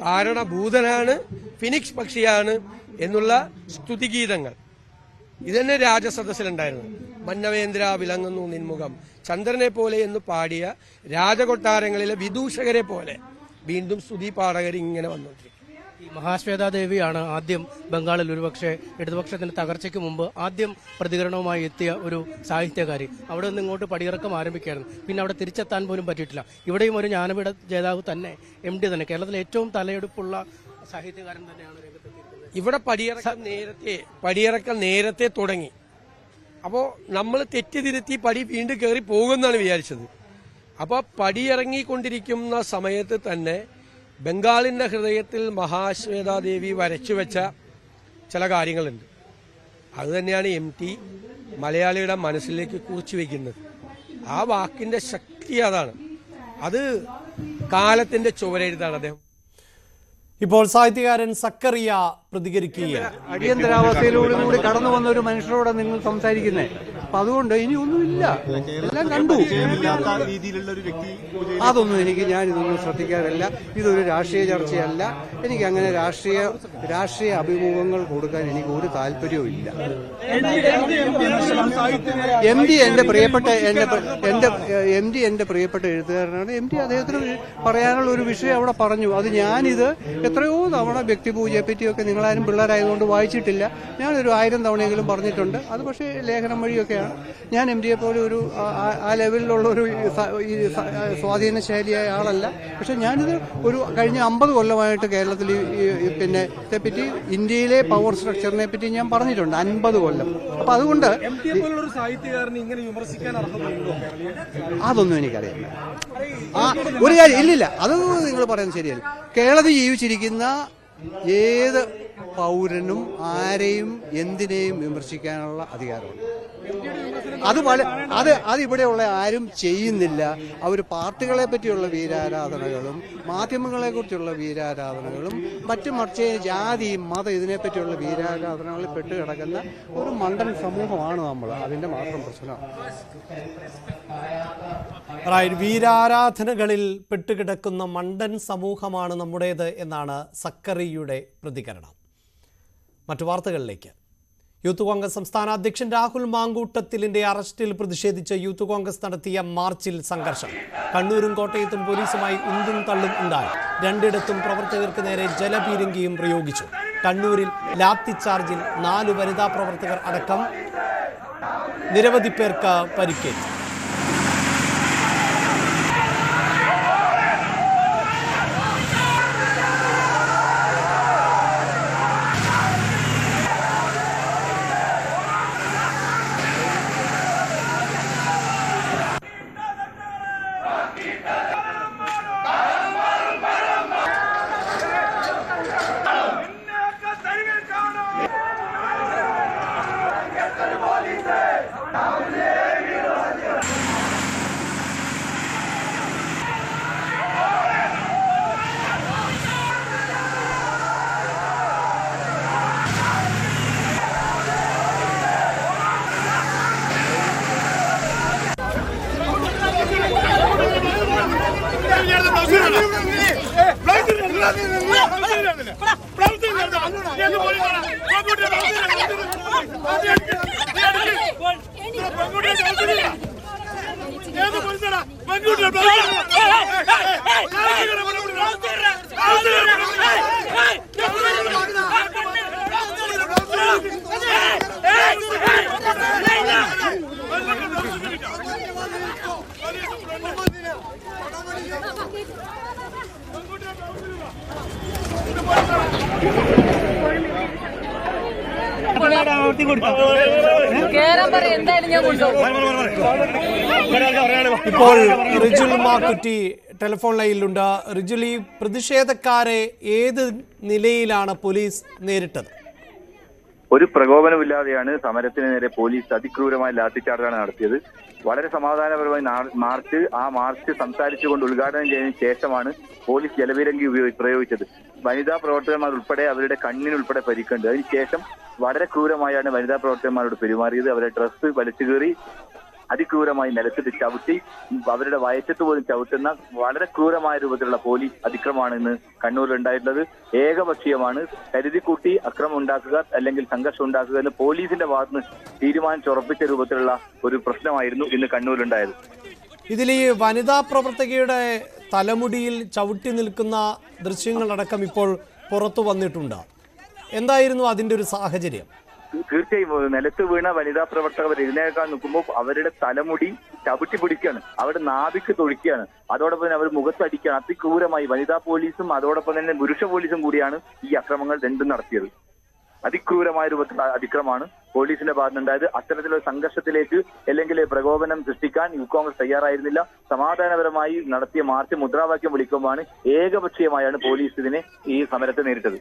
കാരണഭൂതനാണ്, ഫിനിക്സ് പക്ഷിയാണ് എന്നുള്ള സ്തുതിഗീതങ്ങൾ ഇതന്നെ രാജസദസ്സിലുണ്ടായിരുന്നു. മന്നവേന്ദ്ര വിളങ്ങുന്നു നിൻമുഖം ചന്ദ്രനെ പോലെ എന്ന് പാടിയ രാജകൊട്ടാരങ്ങളിലെ വിദൂഷകരെ പോലെ വീണ്ടും സ്തുതി പാടകർ ഇങ്ങനെ വന്നുകൊണ്ടിരിക്കും. ഈ മഹാശ്വേതാ ദേവിയാണ് ആദ്യം ബംഗാളിൽ ഒരുപക്ഷെ ഇടതുപക്ഷത്തിന്റെ തകർച്ചയ്ക്ക് മുമ്പ് ആദ്യം പ്രതികരണവുമായി എത്തിയ ഒരു സാഹിത്യകാരി. അവിടെ നിന്ന് ഇങ്ങോട്ട് പടിയിറക്കം ആരംഭിക്കുകയായിരുന്നു. പിന്നെ അവിടെ തിരിച്ചെത്താൻ പോലും പറ്റിയിട്ടില്ല. ഇവിടെയും ഒരു ജ്ഞാനപീഠ ജേതാവ് തന്നെ MT തന്നെ കേരളത്തിലെ ഏറ്റവും തലയെടുപ്പുള്ള സാഹിത്യകാരൻ തന്നെയാണ് രംഗത്തെത്തിയിരിക്കുന്നത്. ഇവിടെ പടിയിറക്കം നേരത്തെ തുടങ്ങി. അപ്പോൾ നമ്മൾ തെറ്റിതിരുത്തി പടി വീണ്ടും കയറി പോകുമെന്നാണ് വിചാരിച്ചത്. അപ്പോൾ പടിയിറങ്ങിക്കൊണ്ടിരിക്കുന്ന സമയത്ത് തന്നെ ബംഗാളിന്റെ ഹൃദയത്തിൽ മഹാശ്വേതാദേവി വരച്ചുവെച്ച ചില കാര്യങ്ങളുണ്ട്. അതുതന്നെയാണ് MT മലയാളിയുടെ മനസ്സിലേക്ക് കുറിച്ചു വയ്ക്കുന്നത്. ആ വാക്കിന്റെ ശക്തി അതാണ്. അത് കാലത്തിന്റെ ചുവരെഴുതാണ് അദ്ദേഹം. ഇപ്പോൾ സാഹിത്യകാരൻ സക്കറിയ പ്രതികരിക്കുകയാണ്. അടിയന്തരാവസ്ഥയിലൂടെ കൂടി കടന്നു വന്ന ഒരു മനുഷ്യരോട് നിങ്ങൾ സംസാരിക്കുന്നേ. അപ്പൊ അതുകൊണ്ട് ഇനി ഒന്നുമില്ല, എല്ലാം കണ്ടു. അതൊന്നും ഞാനിതൊന്നും ശ്രദ്ധിക്കാറില്ല. ഇതൊരു രാഷ്ട്രീയ ചർച്ചയല്ല. എനിക്ക് അങ്ങനെ രാഷ്ട്രീയ അഭിമുഖങ്ങൾ കൊടുക്കാൻ എനിക്ക് ഒരു താല്പര്യവും ഇല്ല. MD എന്റെ പ്രിയപ്പെട്ട എഴുത്തുകാരനാണ്. MD അദ്ദേഹത്തിന് പറയാനുള്ള ഒരു വിഷയം അവിടെ പറഞ്ഞു. അത് ഞാനിത് എത്രയോ തവണ വ്യക്തിപൂജയെ പറ്റിയൊക്കെ നിങ്ങളാരും പിള്ളേരായതുകൊണ്ട് വായിച്ചിട്ടില്ല. ഞാനൊരു 1000 തവണയെങ്കിലും പറഞ്ഞിട്ടുണ്ട്. അത് പക്ഷേ ലേഖനം വഴിയൊക്കെയാണ്. ഞാൻ MDയെ പോലെ ഒരു ആ ലെവലിലുള്ള ഒരു സ്വാധീനശാലിയായ ആളല്ല. പക്ഷെ ഞാനിത് ഒരു കഴിഞ്ഞ 50 കൊല്ലമായിട്ട് കേരളത്തിൽ പിന്നെ ഇതേപ്പറ്റി ഇന്ത്യയിലെ പവർ സ്ട്രക്ചറിനെ പറ്റി ഞാൻ പറഞ്ഞിട്ടുണ്ട് 50 കൊല്ലം. അപ്പൊ അതുകൊണ്ട് അതൊന്നും എനിക്കറിയില്ല. ഒരു കാര്യം ഇല്ലില്ല, അതൊന്നും നിങ്ങൾ പറയുന്നത് ശരിയല്ല. കേരളത്തിൽ ജീവിച്ചിരിക്കുന്ന ഏത് പൗരനും ആരെയും എന്തിനേയും വിമർശിക്കാനുള്ള അധികാരമുണ്ട്. അത് ഇവിടെയുള്ള ആരും ചെയ്യുന്നില്ല. അവർ പാർട്ടികളെ പറ്റിയുള്ള വീരാരാധനകളും മാധ്യമങ്ങളെ കുറിച്ചുള്ള വീരാരാധനകളും മറിച്ച് ജാതി മതം ഇതിനെപ്പറ്റിയുള്ള വീരാരാധനകളിൽ പെട്ടുകിടക്കുന്ന ഒരു മണ്ടൻ സമൂഹമാണ് നമ്മൾ. അതിന്റെ മാത്രം പ്രശ്നമാണ്. വീരാരാധനകളിൽ പെട്ടുകിടക്കുന്ന മണ്ടൻ സമൂഹമാണ് നമ്മുടേത് എന്നാണ് സക്കറിയുടെ പ്രതികരണം. മറ്റു വാർത്തകളിലേക്ക്. യൂത്ത് കോൺഗ്രസ് സംസ്ഥാന അധ്യക്ഷൻ രാഹുൽ മാങ്കൂട്ടത്തിലിന്റെ അറസ്റ്റിൽ പ്രതിഷേധിച്ച് യൂത്ത് കോൺഗ്രസ് നടത്തിയ മാർച്ചിൽ സംഘർഷം. കണ്ണൂരും കോട്ടയത്തും പോലീസുമായി ഉന്തും തള്ളും ഉണ്ടായി. രണ്ടിടത്തും പ്രവർത്തകർക്ക് നേരെ ജലപീരങ്കിയും പ്രയോഗിച്ചു. കണ്ണൂരിൽ ലാത്തിച്ചാർജിൽ 4 വനിതാ പ്രവർത്തകർ അടക്കം നിരവധി പേർക്ക് പരിക്കേറ്റു. ഇപ്പോൾ റിജുൽ മാക്കുറ്റി ടെലിഫോൺ ലൈനിലുണ്ട്. റിജുൽ, ഈ പ്രതിഷേധക്കാരെ ഏത് നിലയിലാണ് പോലീസ് നേരിട്ടത്? ഒരു പ്രകോപനമില്ലാതെയാണ് സമരത്തിന് നേരെ പോലീസ് അതിക്രൂരമായ ലാത്തിച്ചാർജാണ് നടത്തിയത്. വളരെ സമാധാനപരമായി മാർച്ച് സംസാരിച്ചുകൊണ്ട് ഉദ്ഘാടനം ചെയ്തതിനു ശേഷമാണ് പോലീസ് ജലപീരങ്കി പ്രയോഗിച്ചത്. വനിതാ പ്രവർത്തകന്മാർ ഉൾപ്പെടെ അവരുടെ കണ്ണിനുൾപ്പെടെ പരിക്കുണ്ട്. അതിനുശേഷം വളരെ ക്രൂരമായാണ് വനിതാ പ്രവർത്തകന്മാരോട് പെരുമാറിയത്. അവരുടെ ഡ്രസ്സ് വലിച്ചു കീറി അതിക്രൂരമായി നിലത്തിട്ട് ചവിട്ടി അവരുടെ വയറ്റത്ത് പോലും ചവിട്ടുന്ന വളരെ ക്രൂരമായ രൂപത്തിലുള്ള പോലീസ് അതിക്രമമാണ് ഇന്ന് കണ്ണൂരിൽ ഉണ്ടായിട്ടുള്ളത്. ഏകപക്ഷീയമാണ്. കരുതിക്കൂട്ടി അക്രമം ഉണ്ടാക്കുക അല്ലെങ്കിൽ സംഘർഷം ഉണ്ടാക്കുക എന്ന് പോലീസിന്റെ ഭാഗത്തുനിന്ന് തീരുമാനിച്ചുറപ്പിച്ച രൂപത്തിലുള്ള ഒരു പ്രശ്നമായിരുന്നു ഇന്ന് കണ്ണൂരിലുണ്ടായത്. ഇതിൽ ഈ വനിതാ പ്രവർത്തകയുടെ തലമുടിയിൽ ചവിട്ടി നിൽക്കുന്ന ദൃശ്യങ്ങളടക്കം ഇപ്പോൾ പുറത്തു വന്നിട്ടുണ്ട്. എന്തായിരുന്നു അതിന്റെ ഒരു സാഹചര്യം? തീർച്ചയായും നിലത്ത് വീണ വനിതാ പ്രവർത്തകർ എഴുന്നേൽക്കാൻ നിൽക്കുമ്പോൾ അവരുടെ തലമുടി ചവിട്ടി പിടിക്കുകയാണ്, അവരുടെ നാഭിക്ക് തൊഴിക്കുകയാണ്, അതോടൊപ്പം തന്നെ അവർ മുഖത്തടിക്കുകയാണ്. അതിക്രൂരമായി വനിതാ പോലീസും അതോടൊപ്പം തന്നെ പുരുഷ പോലീസും കൂടിയാണ് ഈ അക്രമങ്ങൾ രണ്ടും നടത്തിയത്. അതിക്രൂരമായ രൂപത്തിലുള്ള അതിക്രമമാണ് പോലീസിന്റെ ഭാഗത്തുണ്ടായത്. അത്തരത്തിലുള്ള സംഘർഷത്തിലേക്ക് അല്ലെങ്കിൽ പ്രകോപനം സൃഷ്ടിക്കാൻ യൂത്ത് കോൺഗ്രസ് തയ്യാറായിരുന്നില്ല. സമാധാനപരമായി നടത്തിയ മാർച്ച് മുദ്രാവാക്യം വിളിക്കുമ്പോഴാണ് ഏകപക്ഷീയമായാണ് പോലീസ് ഇതിനെ ഈ സമരത്തെ നേരിട്ടത്.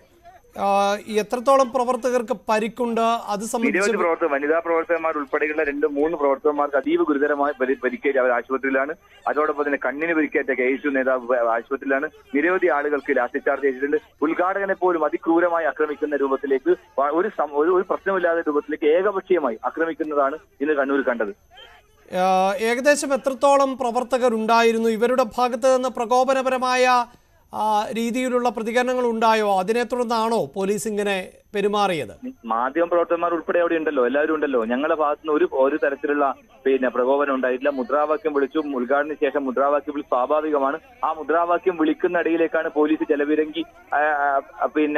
എത്രത്തോളം പ്രവർത്തകർക്ക് പരിക്കുണ്ട്? അത് നിരവധി പ്രവർത്തകർ, വനിതാ പ്രവർത്തകന്മാർ ഉൾപ്പെടെയുള്ള 2-3 പ്രവർത്തകന്മാർക്ക് അതീവ ഗുരുതരമായി പരിക്കേറ്റ അവർ ആശുപത്രിയിലാണ്. അതോടൊപ്പം തന്നെ കണ്ണിന് പരിക്കേറ്റ KSU നേതാവ് ആശുപത്രിയിലാണ്. നിരവധി ആളുകൾക്ക് ലാത്തി ചാർജ് ചെയ്തിട്ടുണ്ട്. ഉദ്ഘാടകനെ പോലും അതിക്രൂരമായി ആക്രമിക്കുന്ന രൂപത്തിലേക്ക്, ഒരു പ്രശ്നമില്ലാത്ത രൂപത്തിലേക്ക് ഏകപക്ഷീയമായി ആക്രമിക്കുന്നതാണ് ഇന്ന് കണ്ണൂർ കണ്ടത്. ഏകദേശം എത്രത്തോളം പ്രവർത്തകർ ഉണ്ടായിരുന്നു? ഇവരുടെ ഭാഗത്ത് നിന്ന് പ്രകോപനപരമായ രീതിയിലുള്ള പ്രതികരണങ്ങൾ ഉണ്ടായോ? അതിനെ തുടർന്നാണോ പോലീസ് ഇങ്ങനെ പെരുമാറിയത്? മാധ്യമ പ്രവർത്തകന്മാർ ഉൾപ്പെടെ അവിടെ ഉണ്ടല്ലോ, എല്ലാവരും ഉണ്ടല്ലോ. ഞങ്ങളുടെ ഭാഗത്തുനിന്ന് ഒരു തരത്തിലുള്ള പ്രകോപനം ഉണ്ടായിട്ടില്ല. മുദ്രാവാക്യം വിളിച്ചു. ഉദ്ഘാടന ശേഷം മുദ്രാവാക്യം വിളി സ്വാഭാവികമാണ്. ആ മുദ്രാവാക്യം വിളിക്കുന്ന ഇടയിലേക്കാണ് പോലീസ് ജലപീരങ്കി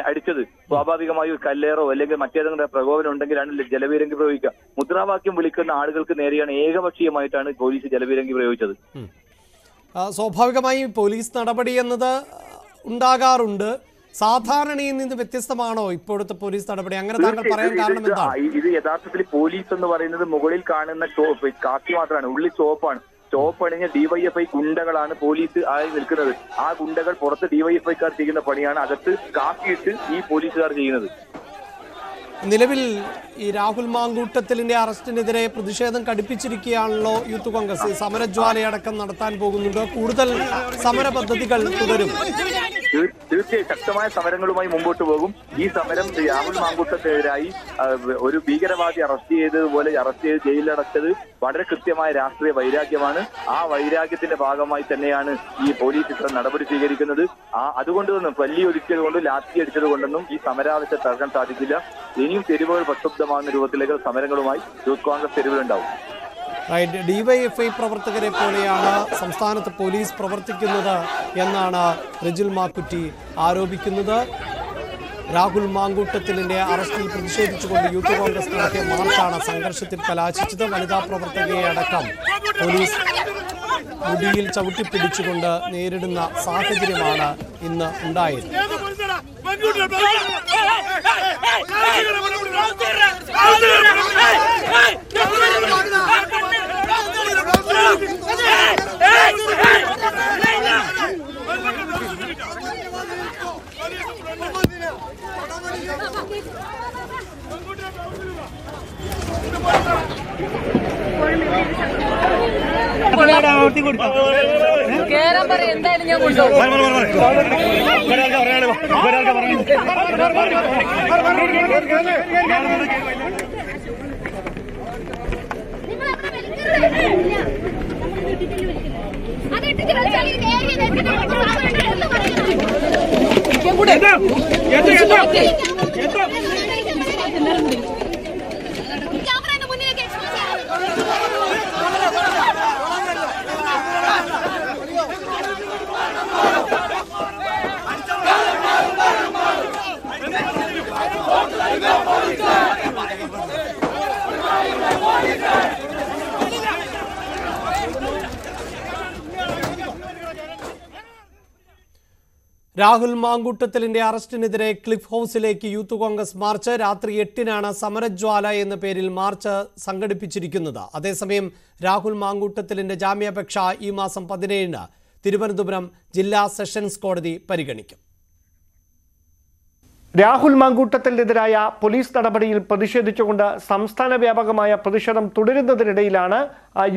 അടിച്ചത്. സ്വാഭാവികമായി ഒരു കല്ലേറോ അല്ലെങ്കിൽ മറ്റേതെങ്കിലും പ്രകോപനം ഉണ്ടെങ്കിലാണ് ജലപീരങ്കി പ്രയോഗിക്കുക. മുദ്രാവാക്യം വിളിക്കുന്ന ആളുകൾക്ക് നേരെയാണ് ഏകപക്ഷീയമായിട്ടാണ് പോലീസ് ജലപീരങ്കി പ്രയോഗിച്ചത്. സ്വാഭാവികമായും പോലീസ് നടപടി എന്നത് ഉണ്ടാകാറുണ്ട്. സാധാരണയിൽ നിന്ന് വ്യത്യസ്തമാണോ ഇപ്പോഴത്തെ പോലീസ് നടപടി? അങ്ങനെ താങ്കൾ പറയാൻ കാരണം എന്താണ്? ഇത് യഥാർത്ഥത്തിൽ പോലീസ് എന്ന് പറയുന്നത് മുകളിൽ കാണുന്ന കാക്കി മാത്രമാണ്, ഉള്ളിൽ ചോപ്പാണ്. ചോപ്പണിഞ്ഞ DYFI ഗുണ്ടകളാണ് പോലീസ് ആയി നിൽക്കുന്നത്. ആ ഗുണ്ടകൾ പുറത്ത് DYFIക്കാർ ചെയ്യുന്ന പണിയാണ് അകത്ത് കാക്കിയിട്ട് ഈ പോലീസുകാർ ചെയ്യുന്നത്. നിലവിൽ ഈ രാഹുൽ മാങ്കൂട്ടത്തിലിന്റെ അറസ്റ്റിനെതിരെ പ്രതിഷേധം കടുപ്പിച്ചിരിക്കുകയാണല്ലോ യൂത്ത് കോൺഗ്രസ്. സമരജ്വാലയടക്കം നടത്താൻ പോകുന്നുണ്ട്. കൂടുതൽ സമര പദ്ധതികൾ തുടരും. തീർച്ചയായും ശക്തമായ സമരങ്ങളുമായി മുമ്പോട്ട് പോകും. ഈ സമരം രാഹുൽ മാങ്കൂട്ടത്തിനെതിരായി ഒരു ഭീകരവാദി അറസ്റ്റ് ചെയ്ത് ജയിലിലടച്ചത് വളരെ കൃത്യമായ രാഷ്ട്രീയ വൈരാഗ്യമാണ്. ആ വൈരാഗ്യത്തിന്റെ ഭാഗമായി തന്നെയാണ് ഈ പോലീസ് ഇത്ര നടപടി സ്വീകരിക്കുന്നത്. അതുകൊണ്ടൊന്നും പല്ലിയൊലിച്ചത് കൊണ്ട് ലാത്തി അടിച്ചത് കൊണ്ടൊന്നും ഈ സമരാവശ്യം തകർക്കാൻ സാധിക്കില്ല. ഇനിയും തെരുവുകൾ പ്രക്ഷുബ്ധമാകുന്ന രൂപത്തിലേക്ക് സമരങ്ങളുമായി യൂത്ത് കോൺഗ്രസ് തെരുവിലുണ്ടാവും. DYFI പ്രവർത്തകരെ പോലെയാണ് സംസ്ഥാനത്ത് പോലീസ് പ്രവർത്തിക്കുന്നത് എന്നാണ് റിജിൽ മാക്കുറ്റി ആരോപിക്കുന്നത്. രാഹുൽ മാങ്കൂട്ടത്തിലിന്റെ അറസ്റ്റിൽ പ്രതിഷേധിച്ചുകൊണ്ട് യൂത്ത് കോൺഗ്രസ് നടത്തിയ മാർച്ചാണ് സംഘർഷത്തിൽ കലാശിച്ചത്. വനിതാ പ്രവർത്തകയെ അടക്കം പോലീസ് മുടിയിൽ ചവിട്ടിപ്പിടിച്ചുകൊണ്ട് നേരിടുന്ന സാഹചര്യമാണ് ഇന്ന് ഉണ്ടായത്. എന്തായാലും ഞാൻ കൊണ്ടുപോകും. രാഹുൽ മാങ്കൂട്ടത്തിലിന്റെ അറസ്റ്റിനെതിരെ ക്ലിഫ് ഹൗസിലേക്ക് യൂത്ത് കോൺഗ്രസ് മാർച്ച്. രാത്രി 8-നാണ് സമരജ്വാല എന്ന പേരിൽ മാർച്ച് സംഘടിപ്പിച്ചിരിക്കുന്നത്. അതേസമയം രാഹുൽ മാങ്കൂട്ടത്തിലിന്റെ ജാമ്യാപേക്ഷ ഈ മാസം 17-ന് തിരുവനന്തപുരം ജില്ലാ സെഷൻസ് കോടതി പരിഗണിക്കും. രാഹുൽ മാങ്കൂട്ടത്തിനെതിരായ പോലീസ് നടപടിയിൽ പ്രതിഷേധിച്ചുകൊണ്ട് സംസ്ഥാന വ്യാപകമായ പ്രതിഷേധം തുടരുന്നതിനിടയിലാണ്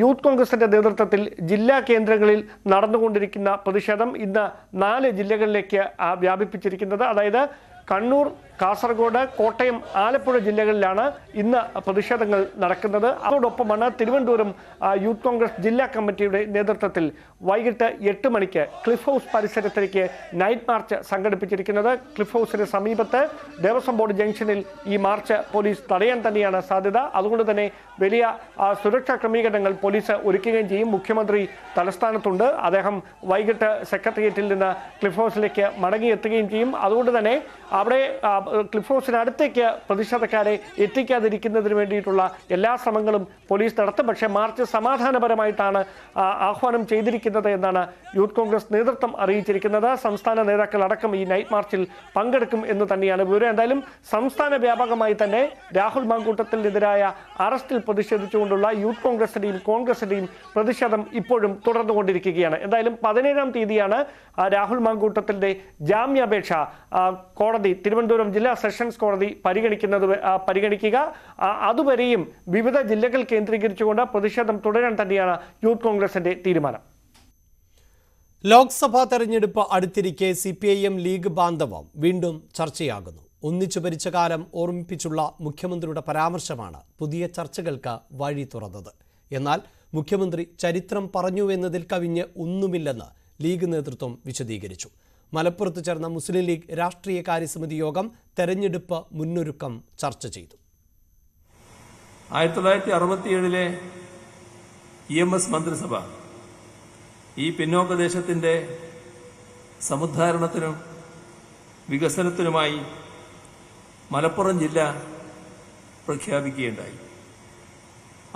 യൂത്ത് കോൺഗ്രസിന്റെ നേതൃത്വത്തിൽ ജില്ലാ കേന്ദ്രങ്ങളിൽ നടന്നുകൊണ്ടിരിക്കുന്ന പ്രതിഷേധം ഇന്ന് 4 ജില്ലകളിലേക്ക് വ്യാപിപ്പിച്ചിരിക്കുന്നത്. അതായത് കണ്ണൂർ, കാസർഗോഡ്, കോട്ടയം, ആലപ്പുഴ ജില്ലകളിലാണ് ഇന്ന് പ്രതിഷേധങ്ങൾ നടക്കുന്നത്. അതോടൊപ്പമാണ് തിരുവനന്തപുരം യൂത്ത് കോൺഗ്രസ് ജില്ലാ കമ്മിറ്റിയുടെ നേതൃത്വത്തിൽ വൈകിട്ട് 8 മണിക്ക് ക്ലിഫ് ഹൗസ് പരിസരത്തേക്ക് നൈറ്റ് മാർച്ച് സംഘടിപ്പിച്ചിരിക്കുന്നത്. ക്ലിഫ് ഹൗസിന് സമീപത്ത് ദേവസ്വം ബോർഡ് ജംഗ്ഷനിൽ ഈ മാർച്ച് പോലീസ് തടയാൻ തന്നെയാണ് സാധ്യത. അതുകൊണ്ട് തന്നെ വലിയ സുരക്ഷാ ക്രമീകരണങ്ങൾ പോലീസ് ഒരുക്കുകയും ചെയ്യും. മുഖ്യമന്ത്രി തലസ്ഥാനത്തുണ്ട്. അദ്ദേഹം വൈകിട്ട് സെക്രട്ടേറിയറ്റിൽ നിന്ന് ക്ലിഫ് ഹൗസിലേക്ക് മടങ്ങിയെത്തുകയും ചെയ്യും. അതുകൊണ്ട് തന്നെ അവിടെ ക്ലിഫ് ഹൗസിനടുത്തേക്ക് പ്രതിഷേധക്കാരെ എത്തിക്കാതിരിക്കുന്നതിന് വേണ്ടിയിട്ടുള്ള എല്ലാ ശ്രമങ്ങളും പോലീസ് നടത്തും. പക്ഷേ മാർച്ച് സമാധാനപരമായിട്ടാണ് ആഹ്വാനം ചെയ്തിരിക്കുന്നത് എന്നാണ് യൂത്ത് കോൺഗ്രസ് നേതൃത്വം അറിയിച്ചിരിക്കുന്നത്. സംസ്ഥാന നേതാക്കൾ അടക്കം ഈ നൈറ്റ് മാർച്ചിൽ പങ്കെടുക്കും എന്ന് തന്നെയാണ് വിവരം. എന്തായാലും സംസ്ഥാന വ്യാപകമായി തന്നെ രാഹുൽ മാങ്കൂട്ടത്തിനെതിരായ അറസ്റ്റിൽ പ്രതിഷേധിച്ചുകൊണ്ടുള്ള യൂത്ത് കോൺഗ്രസിന്റെയും പ്രതിഷേധം ഇപ്പോഴും തുടർന്നുകൊണ്ടിരിക്കുകയാണ്. എന്തായാലും 17-ാം തീയതിയാണ് രാഹുൽ മാങ്കൂട്ടത്തിന്റെ ജാമ്യാപേക്ഷ കോടതി തിരുവനന്തപുരം ജില്ലാ സെഷൻസ് കോടതി പരിഗണിക്കുക. അതുവരെയും വിവിധ ജില്ലകൾ കേന്ദ്രീകരിച്ചുകൊണ്ട് പ്രതിഷേധം തുടരാൻ തന്നെയാണ് യൂത്ത് കോൺഗ്രസിന്റെ തീരുമാനം. ലോക്സഭാ തെരഞ്ഞെടുപ്പ് അടുത്തിരിക്കെ CPIM ലീഗ് ബാന്ധവം വീണ്ടും ചർച്ചയാകുന്നു. ഒന്നിച്ചു ഭരിച്ച കാലം ഓർമ്മിപ്പിച്ചുള്ള മുഖ്യമന്ത്രിയുടെ പരാമർശമാണ് പുതിയ ചർച്ചകൾക്ക് വഴി തുറന്നത്. എന്നാൽ മുഖ്യമന്ത്രി ചരിത്രം പറഞ്ഞുവെന്നതിൽ കവിഞ്ഞ് ഒന്നുമില്ലെന്ന് ലീഗ് നേതൃത്വം വിശദീകരിച്ചു. മലപ്പുറത്ത് ചേർന്ന മുസ്ലിം ലീഗ് രാഷ്ട്രീയ കാര്യസമിതി യോഗം തെരഞ്ഞെടുപ്പ് മുന്നൊരുക്കം ചർച്ച ചെയ്തു. 1967 EMS മന്ത്രിസഭ ഈ പിന്നോക്ക ദേശത്തിന്റെ സമുദ്ധാരണത്തിനും വികസനത്തിനുമായി മലപ്പുറം ജില്ല പ്രഖ്യാപിക്കുകയുണ്ടായി.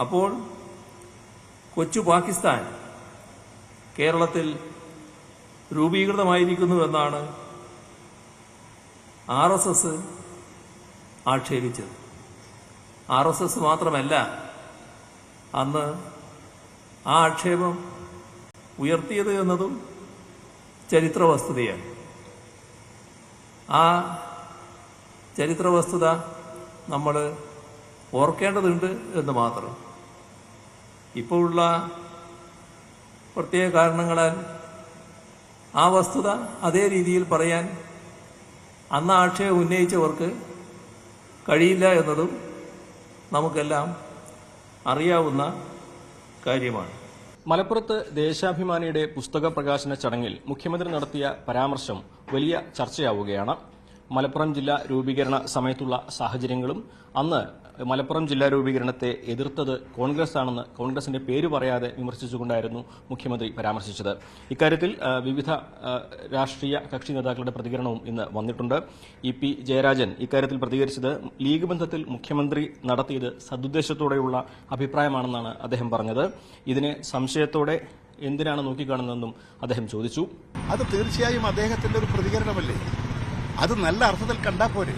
അപ്പോൾ കൊച്ചു പാകിസ്ഥാൻ കേരളത്തിൽ രൂപീകൃതമായിരിക്കുന്നുവെന്നാണ് RSS ആക്ഷേപിച്ചത്. RSS മാത്രമല്ല, അന്ന് ആ ആക്ഷേപം ഉയർത്തിയത് എന്നതും ചരിത്ര വസ്തുതയാണ്. ആ ചരിത്ര വസ്തുത നമ്മൾ ഓർക്കേണ്ടതുണ്ട് എന്ന് മാത്രം. ഇപ്പോഴുള്ള പ്രത്യേക കാരണങ്ങളാൽ ആ വസ്തുത അതേ രീതിയിൽ പറയാൻ അന്ന് ആക്ഷേപം ഉന്നയിച്ചവർക്ക് കഴിയില്ല എന്നതും നമുക്കെല്ലാം അറിയാവുന്ന കാര്യമാണ്. മലപ്പുറത്ത് ദേശാഭിമാനിയുടെ പുസ്തക പ്രകാശന ചടങ്ങിൽ മുഖ്യമന്ത്രി നടത്തിയ പരാമർശം വലിയ ചർച്ചയാവുകയാണ്. മലപ്പുറം ജില്ലാ രൂപീകരണ സമയത്തുള്ള സാഹചര്യങ്ങളും അന്ന് മലപ്പുറം ജില്ലാ രൂപീകരണത്തെ എതിർത്തത് കോൺഗ്രസ് ആണെന്ന് കോൺഗ്രസിന്റെ പേര് പറയാതെ വിമർശിച്ചുകൊണ്ടായിരുന്നു മുഖ്യമന്ത്രി പരാമർശിച്ചത്. ഇക്കാര്യത്തിൽ വിവിധ രാഷ്ട്രീയ കക്ഷി നേതാക്കളുടെ പ്രതികരണവും ഇന്ന് വന്നിട്ടുണ്ട്. EP ജയരാജൻ ഇക്കാര്യത്തിൽ പ്രതികരിച്ചത് ലീഗ് ബന്ധത്തിൽ മുഖ്യമന്ത്രി നടത്തിയത് സദുദ്ദേശത്തോടെയുള്ള അഭിപ്രായമാണെന്നാണ് അദ്ദേഹം പറഞ്ഞത്. ഇതിനെ സംശയത്തോടെ എന്തിനാണ് നോക്കിക്കാണുന്നതെന്നും അദ്ദേഹം ചോദിച്ചു. അത് തീർച്ചയായും അദ്ദേഹത്തിന്റെ ഒരു പ്രതികരണമല്ലേ, അത് നല്ല അർത്ഥത്തിൽ കണ്ടാൽ പോരെ.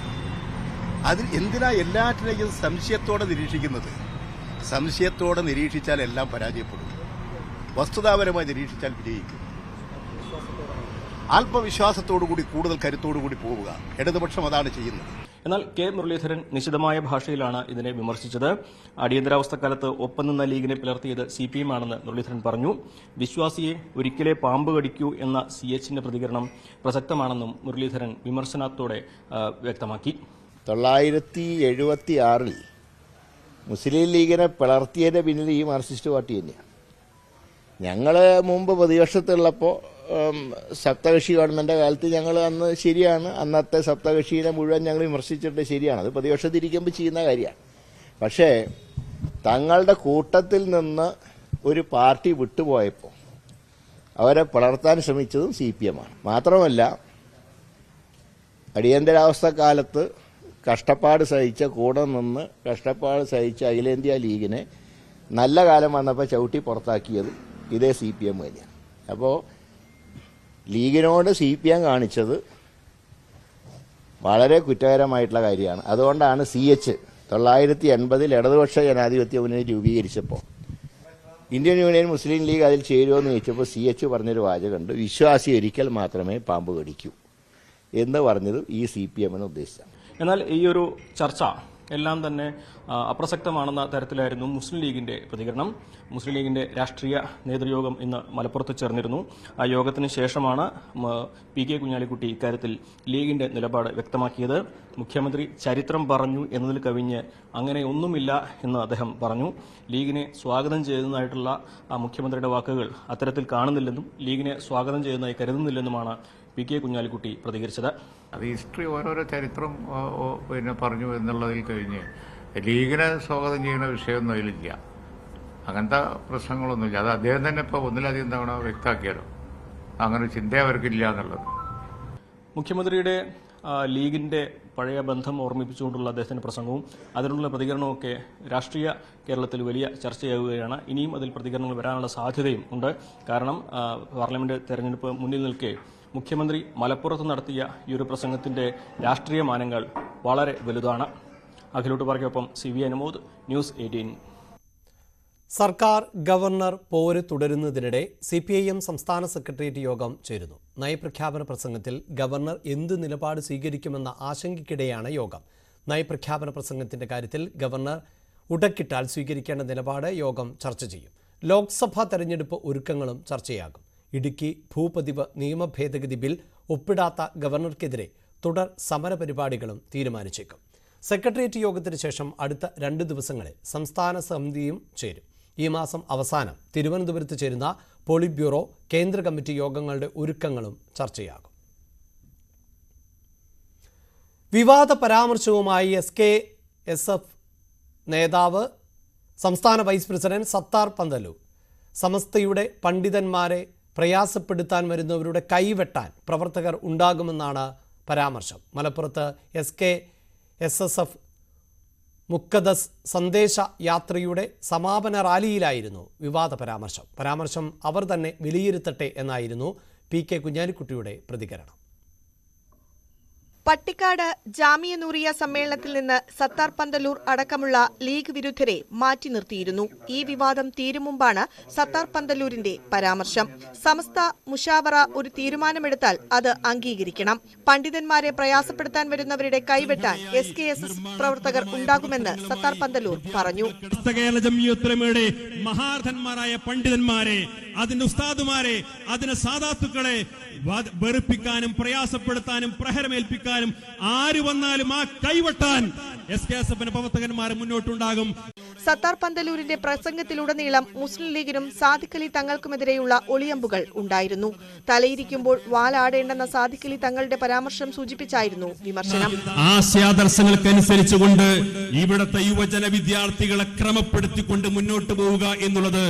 അതിൽ എന്തിനാ എല്ലാറ്റിനെയും സംശയത്തോടെ നിരീക്ഷിക്കുന്നത്? സംശയത്തോടെ നിരീക്ഷിച്ചാൽ എല്ലാം പരാജയപ്പെടും, വസ്തുതാപരമായി നിരീക്ഷിച്ചാൽ വിജയിക്കും. ആത്മവിശ്വാസത്തോടുകൂടി കൂടുതൽ കരുത്തോടുകൂടി പോവുക. ഇടതുപക്ഷം അതാണ് ചെയ്യുന്നത്. എന്നാൽ K മുരളീധരൻ നിശിതമായ ഭാഷയിലാണ് ഇതിനെ വിമർശിച്ചത്. അടിയന്തരാവസ്ഥക്കാലത്ത് ഒപ്പം നിന്ന ലീഗിനെ പിളർത്തിയത് CPM ആണെന്ന് മുരളീധരൻ പറഞ്ഞു. വിശ്വാസിയെ ഒരിക്കലേ പാമ്പ് കടിക്കൂ എന്ന CHന്റെ പ്രതികരണം പ്രസക്തമാണെന്നും മുരളീധരൻ വിമർശനത്തോടെ വ്യക്തമാക്കി. 1976 മുസ്ലിം ലീഗിനെ പിളർത്തിയതിന്റെ പിന്നിൽ ഈ മാർക്സിസ്റ്റ് പാർട്ടി തന്നെയാണ്. ഞങ്ങൾ മുമ്പ് പ്രതിപക്ഷത്തുള്ളപ്പോൾ സപ്തകക്ഷി ഗവൺമെന്റ് കാലത്ത് ഞങ്ങൾ അന്ന് ശരിയാണ്, അന്നത്തെ സപ്തകക്ഷിയെ മുഴുവൻ ഞങ്ങൾ വിമർശിച്ചിട്ട് ശരിയാണ്, അത് പ്രതിപക്ഷത്തിരിക്കുമ്പോൾ ചെയ്യുന്ന കാര്യമാണ്. പക്ഷേ തങ്ങളുടെ കൂട്ടത്തിൽ നിന്ന് ഒരു പാർട്ടി വിട്ടുപോയപ്പോൾ അവരെ പിളർത്താൻ ശ്രമിച്ചതും CPM ആണ്. മാത്രമല്ല, അടിയന്തരാവസ്ഥ കാലത്ത് കഷ്ടപ്പാട് സഹിച്ച കൂടെ നിന്ന് കഷ്ടപ്പാട് സഹിച്ച അഖിലേന്ത്യാ ലീഗിനെ നല്ല കാലം വന്നപ്പോൾ ചവിട്ടി പുറത്താക്കിയത് ഇതേ CPM തന്നെയാണ്. അപ്പോൾ ലീഗിനോട് CPM കാണിച്ചത് വളരെ കുറ്റകരമായിട്ടുള്ള കാര്യമാണ്. അതുകൊണ്ടാണ് CH 1980 ഇടതുപക്ഷ ജനാധിപത്യ മുന്നണി രൂപീകരിച്ചപ്പോൾ ഇന്ത്യൻ യൂണിയൻ മുസ്ലിം ലീഗ് അതിൽ ചേരുമെന്ന് ചോദിച്ചപ്പോൾ CH പറഞ്ഞൊരു വാചകമുണ്ട്, വിശ്വാസി ഒരിക്കൽ മാത്രമേ പാമ്പ് കടിക്കൂ എന്ന് പറഞ്ഞത് ഈ CPM ഉദ്ദേശിച്ചാണ്. എന്നാൽ ഈ ഒരു ചർച്ച എല്ലാം തന്നെ അപ്രസക്തമാണെന്ന തരത്തിലായിരുന്നു മുസ്ലിം ലീഗിന്റെ പ്രതികരണം. മുസ്ലിം ലീഗിന്റെ രാഷ്ട്രീയ നേതൃയോഗം ഇന്ന് മലപ്പുറത്ത് ചേർന്നിരുന്നു. ആ യോഗത്തിന് ശേഷമാണ് PK കുഞ്ഞാലിക്കുട്ടി ഇക്കാര്യത്തിൽ ലീഗിന്റെ നിലപാട് വ്യക്തമാക്കിയത്. മുഖ്യമന്ത്രി ചരിത്രം പറഞ്ഞു എന്നതിൽ കവിഞ്ഞ് അങ്ങനെ ഒന്നുമില്ല എന്ന് അദ്ദേഹം പറഞ്ഞു. ലീഗിനെ സ്വാഗതം ചെയ്യുന്നതായിട്ടുള്ള മുഖ്യമന്ത്രിയുടെ വാക്കുകൾ അത്തരത്തിൽ കാണുന്നില്ലെന്നും ലീഗിനെ സ്വാഗതം ചെയ്യുന്നതായി കരുതുന്നില്ലെന്നുമാണ് PK കുഞ്ഞാലിക്കുട്ടി പ്രതികരിച്ചത്. അത് ഹിസ്റ്ററി ഓരോരോ ചരിത്രം പറഞ്ഞു എന്നുള്ളതിൽ കഴിഞ്ഞ് ലീഗിനെ സ്വാഗതം ചെയ്യുന്ന വിഷയമൊന്നും അതിലില്ല. അങ്ങനത്തെ പ്രശ്നങ്ങളൊന്നുമില്ല. അത് അദ്ദേഹം തന്നെ ഇപ്പോൾ ഒന്നിലധികം തവണ വ്യക്തമാക്കിയാലോ അങ്ങനെ ചിന്ത അവർക്കില്ല എന്നുള്ളത്. മുഖ്യമന്ത്രിയുടെ ലീഗിന്റെ പഴയ ബന്ധം ഓർമ്മിപ്പിച്ചുകൊണ്ടുള്ള അദ്ദേഹത്തിന്റെ പ്രസംഗവും അതിനുള്ള പ്രതികരണമൊക്കെ രാഷ്ട്രീയ കേരളത്തിൽ വലിയ ചർച്ചയാവുകയാണ്. ഇനിയും അതിൽ പ്രതികരണങ്ങൾ വരാനുള്ള സാധ്യതയും ഉണ്ട്. കാരണം പാർലമെന്റ് തെരഞ്ഞെടുപ്പ് മുന്നിൽ നിൽക്കെ മുഖ്യമന്ത്രി മലപ്പുറത്ത് നടത്തിയ ഈ ഒരു പ്രസംഗത്തിന്റെ രാഷ്ട്രീയ മാനങ്ങൾ വളരെ വലുതാണ്. അഖിലോട്ട് പറയ്ക്കൊപ്പം CV അനുമോദ്, ന്യൂസ് 18. സർക്കാർ ഗവർണർ പോര് തുടരുന്നതിനിടെ CPIM സംസ്ഥാന സെക്രട്ടേറിയറ്റ് യോഗം ചേരുന്നു. നയപ്രഖ്യാപന പ്രസംഗത്തിൽ ഗവർണർ എന്ത് നിലപാട് സ്വീകരിക്കുമെന്ന ആശങ്കയ്ക്കിടെയാണ് യോഗം. നയപ്രഖ്യാപന പ്രസംഗത്തിന്റെ കാര്യത്തിൽ ഗവർണർ ഉടക്കിട്ടാൽ സ്വീകരിക്കേണ്ട നിലപാട് യോഗം ചർച്ച ചെയ്യും. ലോക്സഭാ തെരഞ്ഞെടുപ്പ് ഒരുക്കങ്ങളും ചർച്ചയാകും. ഇടുക്കി ഭൂപതിവ് നിയമ ഭേദഗതി ബിൽ ഒപ്പിടാത്ത ഗവർണർക്കെതിരെ തുടർ സമരപരിപാടികളും തീരുമാനിച്ചേക്കും. സെക്രട്ടേറിയറ്റ് യോഗത്തിന് ശേഷം അടുത്ത 2 ദിവസങ്ങളിൽ സംസ്ഥാന സമിതിയും ചേരും. ഈ മാസം അവസാനം തിരുവനന്തപുരത്ത് ചേരുന്ന പോളിറ്റ് ബ്യൂറോ കേന്ദ്ര കമ്മിറ്റി യോഗങ്ങളുടെ ഒരുക്കങ്ങളും ചർച്ചയാകും. വിവാദ പരാമർശവുമായി SKSF നേതാവ് സംസ്ഥാന വൈസ് പ്രസിഡന്റ് സത്താർ പന്തല്ലൂർ സമസ്തയുടെ പണ്ഡിതന്മാരെ പ്രയാസപ്പെടുത്താൻ വരുന്നവരുടെ കൈവെട്ടാൻ പ്രവർത്തകർ ഉണ്ടാകുമെന്നാണ് പരാമർശം. മലപ്പുറത്ത് SKSF മുക്കദസ് സന്ദേശ യാത്രയുടെ സമാപന റാലിയിലായിരുന്നു വിവാദ പരാമർശം അവർ തന്നെ വിലയിരുത്തട്ടെ എന്നായിരുന്നു PK കുഞ്ഞാലിക്കുട്ടിയുടെ പ്രതികരണം. പട്ടിക്കാട് ജാമിയ നൂറിയ സമ്മേളനത്തിൽ നിന്ന് സത്താർ പന്തല്ലൂർ അടക്കമുള്ള ലീഗ് വിരുദ്ധരെ മാറ്റി നിർത്തിയിരുന്നു. ഈ വിവാദം തീരും മുമ്പാണ് സത്താർ പന്തല്ലൂരിന്റെ പരാമർശം. സമസ്ത മുഷാവറ ഒരു തീരുമാനമെടുത്താൽ അത് അംഗീകരിക്കണം. പണ്ഡിതന്മാരെ പ്രയാസപ്പെടുത്താൻ വരുന്നവരുടെ കൈവെട്ടാൻ SKSS പ്രവർത്തകർ ഉണ്ടാകുമെന്ന് സത്താർ പന്തല്ലൂർ പറഞ്ഞു. മഹാരഥന്മാരായ പണ്ഡിതന്മാരെ, അതിന്റെ ഉസ്താദുമാരെ, അതിന്റെ സാദാത്തുക്കളെ വെറുപ്പിക്കാനും പ്രയാസപ്പെടുത്താനും പ്രഹരമേൽപ്പിക്കാനും ആര് വന്നാലും ആ കൈവെട്ടാൻ SKSFന്റെ പ്രവർത്തകന്മാർ മുന്നോട്ടുണ്ടാകും. സത്താർ പന്തല്ലൂരിന്റെ പ്രസംഗത്തിലുടനീളം മുസ്ലിം ലീഗിനും സാദിഖ് അലി തങ്ങൾക്കുമെതിരെയുള്ള ഒളിയമ്പുകൾ ഉണ്ടായിരുന്നു. തലയിരിക്കുമ്പോൾ വാലാടേണ്ടെന്ന സാദിഖ് അലി തങ്ങളുടെ പരാമർശം സൂചിപ്പിച്ചായിരുന്നു വിമർശനം. ആശയാദർശങ്ങൾക്കനുസരിച്ചുകൊണ്ട് ഇവിടുത്തെ യുവജന വിദ്യാർത്ഥികളെ ക്രമപ്പെടുത്തിക്കൊണ്ട് മുന്നോട്ട് പോവുക എന്നുള്ളത്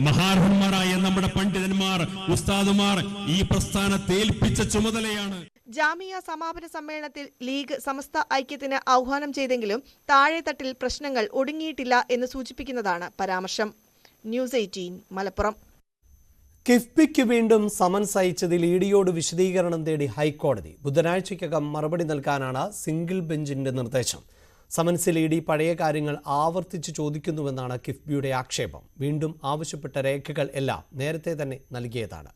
മഹാരഥന്മാരായ നമ്മുടെ പണ്ഡിതന്മാർ, ഉസ്താദുമാർ ഈ പ്രസ്ഥാനത്തെ ഏൽപ്പിച്ച ചുമതലയാണ്. ജാമിയ സമാപന സമ്മേളനത്തിൽ ലീഗ് സമസ്ത ഐക്യത്തിന് ആഹ്വാനം ചെയ്തെങ്കിലും താഴെത്തട്ടിൽ പ്രശ്നങ്ങൾ ഒടുങ്ങിയിട്ടില്ല എന്ന് സൂചിപ്പിക്കുന്നതാണ് പരാമർശം. ന്യൂസ് 18 മലപ്പുറം. കിഫ്ബിക്ക് വീണ്ടും സമൻസ് അയച്ചതിൽ ഇഡിയോട് വിശദീകരണം തേടി ഹൈക്കോടതി. ബുധനാഴ്ചയ്ക്കകം മറുപടി നൽകാനാണ് സിംഗിൾ ബെഞ്ചിന്റെ നിർദ്ദേശം. സമൻസിൽ ഇഡി പഴയ കാര്യങ്ങൾ ആവർത്തിച്ച് ചോദിക്കുന്നുവെന്നാണ് കിഫ്ബിയുടെ ആക്ഷേപം. വീണ്ടും ആവശ്യപ്പെട്ട രേഖകൾ എല്ലാം നേരത്തെ തന്നെ നൽകിയതാണ്.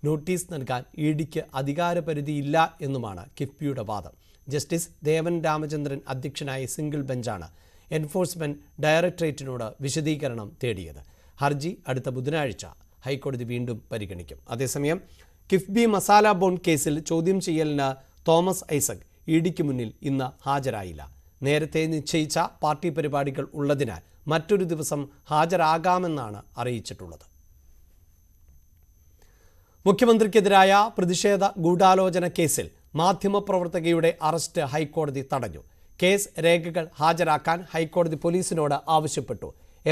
നോട്ടീസ് നൽകാൻ ഇഡിക്ക് അധികാരപരിധിയില്ല എന്നുമാണ് കിഫ്ബിയുടെ വാദം. ജസ്റ്റിസ് ദേവൻ രാമചന്ദ്രൻ അധ്യക്ഷനായ സിംഗിൾ ബെഞ്ചാണ് എൻഫോഴ്സ്മെന്റ് ഡയറക്ടറേറ്റിനോട് വിശദീകരണം തേടിയത്. ഹർജി അടുത്ത ബുധനാഴ്ച ഹൈക്കോടതി വീണ്ടും പരിഗണിക്കും. അതേസമയം കിഫ്ബി മസാല ബോണ്ട് കേസിൽ ചോദ്യം ചെയ്യലിന് തോമസ് ഐസക് ഇഡിക്ക് മുന്നിൽ ഇന്ന് ഹാജരായില്ല. നേരത്തെ നിശ്ചയിച്ച പാർട്ടി പരിപാടികൾ ഉള്ളതിനാൽ മറ്റൊരു ദിവസം ഹാജരാകാമെന്നാണ് അറിയിച്ചിട്ടുള്ളത്. മുഖ്യമന്ത്രിക്കെതിരായ പ്രതിഷേധ ഗൂഢാലോചന കേസിൽ മാധ്യമപ്രവർത്തകയുടെ അറസ്റ്റ് ഹൈക്കോടതി തടഞ്ഞു. കേസ് രേഖകൾ ഹാജരാക്കാൻ ഹൈക്കോടതി പോലീസിനോട് ആവശ്യപ്പെട്ടു.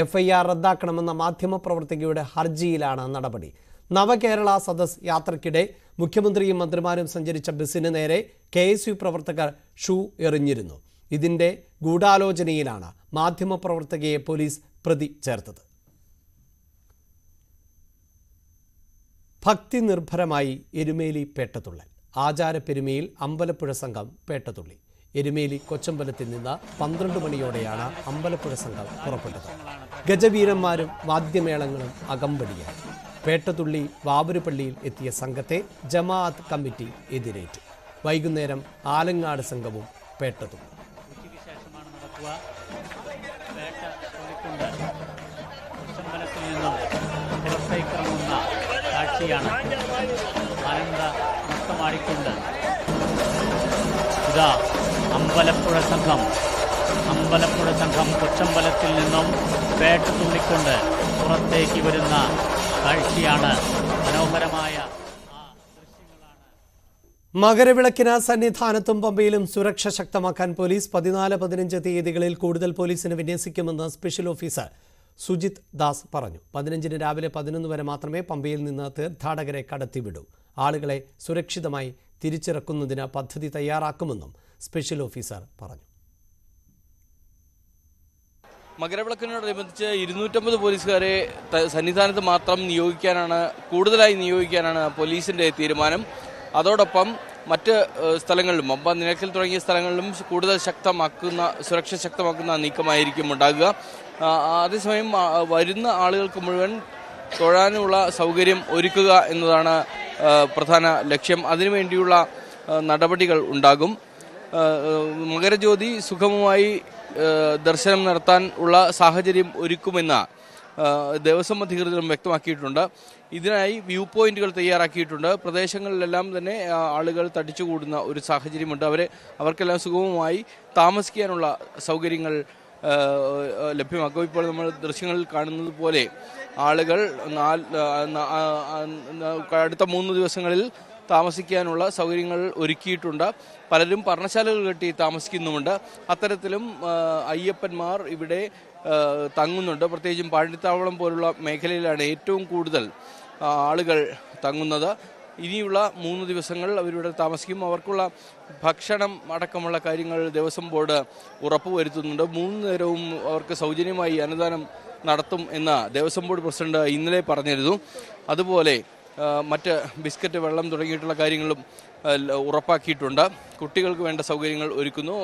FIR റദ്ദാക്കണമെന്ന മാധ്യമപ്രവർത്തകയുടെ ഹർജിയിലാണ് നടപടി. നവകേരള സദസ് യാത്രയ്ക്കിടെ മുഖ്യമന്ത്രിയും മന്ത്രിമാരും സഞ്ചരിച്ച ബസിന് നേരെ KSU പ്രവർത്തകർ ഷൂ എറിഞ്ഞിരുന്നു. ഇതിന്റെ ഗൂഢാലോചനയിലാണ് മാധ്യമപ്രവർത്തകയെ പോലീസ് പ്രതി ചേർത്തത്. ഭക്തി നിർഭരമായി എരുമേലി പേട്ടതുള്ളൽ. ആചാരപ്പെരുമയിൽ അമ്പലപ്പുഴ സംഘം പേട്ടതുള്ളി. എരുമേലി കൊച്ചമ്പലത്തിൽ നിന്ന് 12 മണിയോടെയാണ് അമ്പലപ്പുഴ സംഘം പുറപ്പെട്ടത്. ഗജവീരന്മാരും വാദ്യമേളങ്ങളും അകമ്പടിയായി. പേട്ടതുള്ളി വാവരുപള്ളിയിൽ എത്തിയ സംഘത്തെ ജമാഅത്ത് കമ്മിറ്റി എതിരേറ്റു. വൈകുന്നേരം ആലങ്ങാട് സംഘവും പേട്ടതുള്ളി. കാഴ്ചയാണ് ആനന്ദ നൃത്തമാടിക്കൊണ്ട് ഇതാ അമ്പലപ്പുഴ സംഘം കൊച്ചമ്പലത്തിൽ നിന്നും പേട്ട തുള്ളിക്കൊണ്ട് പുറത്തേക്ക് വരുന്ന കാഴ്ചയാണ്. മനോഹരമായ മകരവിളക്കിന് സന്നിധാനത്തും പമ്പയിലും സുരക്ഷ ശക്തമാക്കാൻ പോലീസ് 14-15 തീയതികളിൽ കൂടുതൽ പോലീസിനെ വിന്യസിക്കുമെന്ന് സ്പെഷ്യൽ ഓഫീസർ സുജിത് ദാസ് പറഞ്ഞു. 15-ന് രാവിലെ 11 വരെ മാത്രമേ പമ്പയിൽ നിന്ന് തീർത്ഥാടകരെ കടത്തിവിടൂ. ആളുകളെ സുരക്ഷിതമായി തിരിച്ചിറക്കുന്നതിന് പദ്ധതി തയ്യാറാക്കുമെന്നും സ്പെഷ്യൽ ഓഫീസർ പറഞ്ഞു. മകരവിളക്കിനോടനുബന്ധിച്ച് 250 പോലീസുകാരെ സന്നിധാനത്ത് മാത്രം കൂടുതലായി നിയോഗിക്കാനാണ് പോലീസിന്റെ തീരുമാനം. അതോടൊപ്പം മറ്റ് സ്ഥലങ്ങളിലും പമ്പ, നിലയ്ക്കൽ തുടങ്ങിയ സ്ഥലങ്ങളിലും കൂടുതൽ സുരക്ഷ ശക്തമാക്കുന്ന നീക്കമായിരിക്കും ഉണ്ടാകുക. അതേസമയം വരുന്ന ആളുകൾക്ക് മുഴുവൻ തൊഴാനുള്ള സൗകര്യം ഒരുക്കുക എന്നതാണ് പ്രധാന ലക്ഷ്യം. അതിനുവേണ്ടിയുള്ള നടപടികൾ ഉണ്ടാകും. മകരജ്യോതി സുഗമമായി ദർശനം നടത്താൻ ഉള്ള സാഹചര്യം ഒരുക്കുമെന്ന് ദേവസ്വം അധികൃതരും വ്യക്തമാക്കിയിട്ടുണ്ട്. ഇതിനായി വ്യൂ പോയിന്റുകൾ തയ്യാറാക്കിയിട്ടുണ്ട്. പ്രദേശങ്ങളിലെല്ലാം തന്നെ ആളുകൾ തടിച്ചുകൂടുന്ന ഒരു സാഹചര്യമുണ്ട്. അവർക്കെല്ലാം സുഗമമായി താമസിക്കാനുള്ള സൗകര്യങ്ങൾ ലഭ്യമാക്കും. ഇപ്പോൾ നമ്മൾ ദൃശ്യങ്ങളിൽ കാണുന്നത് പോലെ ആളുകൾ അടുത്ത 3 ദിവസങ്ങളിൽ താമസിക്കാനുള്ള സൗകര്യങ്ങൾ ഒരുക്കിയിട്ടുണ്ട്. പലരും പർണശാലകൾ കെട്ടി താമസിക്കുന്നുമുണ്ട്. അത്തരത്തിലും അയ്യപ്പന്മാർ ഇവിടെ തങ്ങുന്നുണ്ട്. പ്രത്യേകിച്ചും പാണ്ടിത്താവളം പോലുള്ള മേഖലയിലാണ് ഏറ്റവും കൂടുതൽ ആളുകൾ തങ്ങുന്നത്. ഇനിയുള്ള 3 ദിവസങ്ങൾ അവരിവിടെ താമസിക്കും. അവർക്കുള്ള ഭക്ഷണം അടക്കമുള്ള കാര്യങ്ങൾ ദേവസ്വം ബോർഡ് ഉറപ്പുവരുത്തുന്നുണ്ട്. 3 നേരവും അവർക്ക് സൗജന്യമായി അന്നദാനം നടത്തും എന്ന് ദേവസ്വം ബോർഡ് പ്രസിഡന്റ് ഇന്നലെ പറഞ്ഞിരുന്നു. അതുപോലെ മറ്റ് ബിസ്ക്കറ്റ്, വെള്ളം തുടങ്ങിയിട്ടുള്ള കാര്യങ്ങളും ഉറപ്പാക്കിയിട്ടുണ്ട്. കുട്ടികൾക്ക് വേണ്ട സൗകര്യങ്ങൾ ഒരുക്കുന്നു.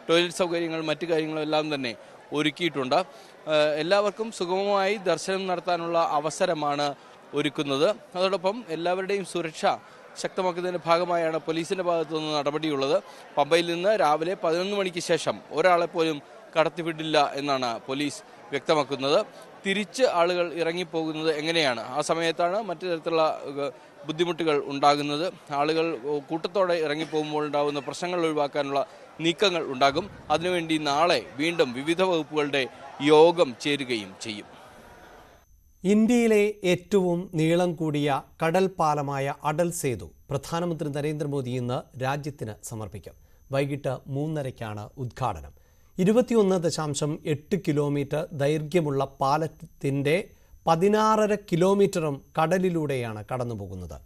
ടോയ്ലറ്റ് സൗകര്യങ്ങൾ, മറ്റു കാര്യങ്ങളും എല്ലാം തന്നെ ഒരുക്കിയിട്ടുണ്ട്. എല്ലാവർക്കും സുഗമമായി ദർശനം നടത്താനുള്ള അവസരമാണ് ഒരുക്കുന്നത്. അതോടൊപ്പം എല്ലാവരുടെയും സുരക്ഷ ശക്തമാക്കുന്നതിൻ്റെ ഭാഗമായാണ് പോലീസിൻ്റെ ഭാഗത്തു നിന്ന് നടപടിയുള്ളത്. പമ്പയിൽ നിന്ന് രാവിലെ 11 മണിക്ക് ശേഷം ഒരാളെ പോലും കടത്തിവിടില്ല എന്നാണ് പോലീസ് വ്യക്തമാക്കുന്നത്. തിരിച്ച് ആളുകൾ ഇറങ്ങിപ്പോകുന്നത് എങ്ങനെയാണ്, ആ സമയത്താണ് മറ്റു തരത്തിലുള്ള ബുദ്ധിമുട്ടുകൾ ഉണ്ടാകുന്നത്. ആളുകൾ കൂട്ടത്തോടെ ഇറങ്ങിപ്പോകുമ്പോൾ ഉണ്ടാകുന്ന പ്രശ്നങ്ങൾ ഒഴിവാക്കാനുള്ള നീക്കങ്ങൾ ഉണ്ടാകും. അതിനുവേണ്ടി നാളെ വീണ്ടും വിവിധ വകുപ്പുകളുടെ യോഗം ചേരുകയും ചെയ്യും. ഇന്ത്യയിലെ ഏറ്റവും നീളം കൂടിയ കടൽ പാലമായ അടൽ സേതു പ്രധാനമന്ത്രി നരേന്ദ്രമോദി ഇന്ന് രാജ്യത്തിന് സമർപ്പിക്കും. വൈകിട്ട് 3:30-ക്കാണ് ഉദ്ഘാടനം. 21.8 കിലോമീറ്റർ ദൈർഘ്യമുള്ള പാലത്തിൻ്റെ 16.5 കിലോമീറ്ററും കടലിലൂടെയാണ് കടന്നുപോകുന്നത്.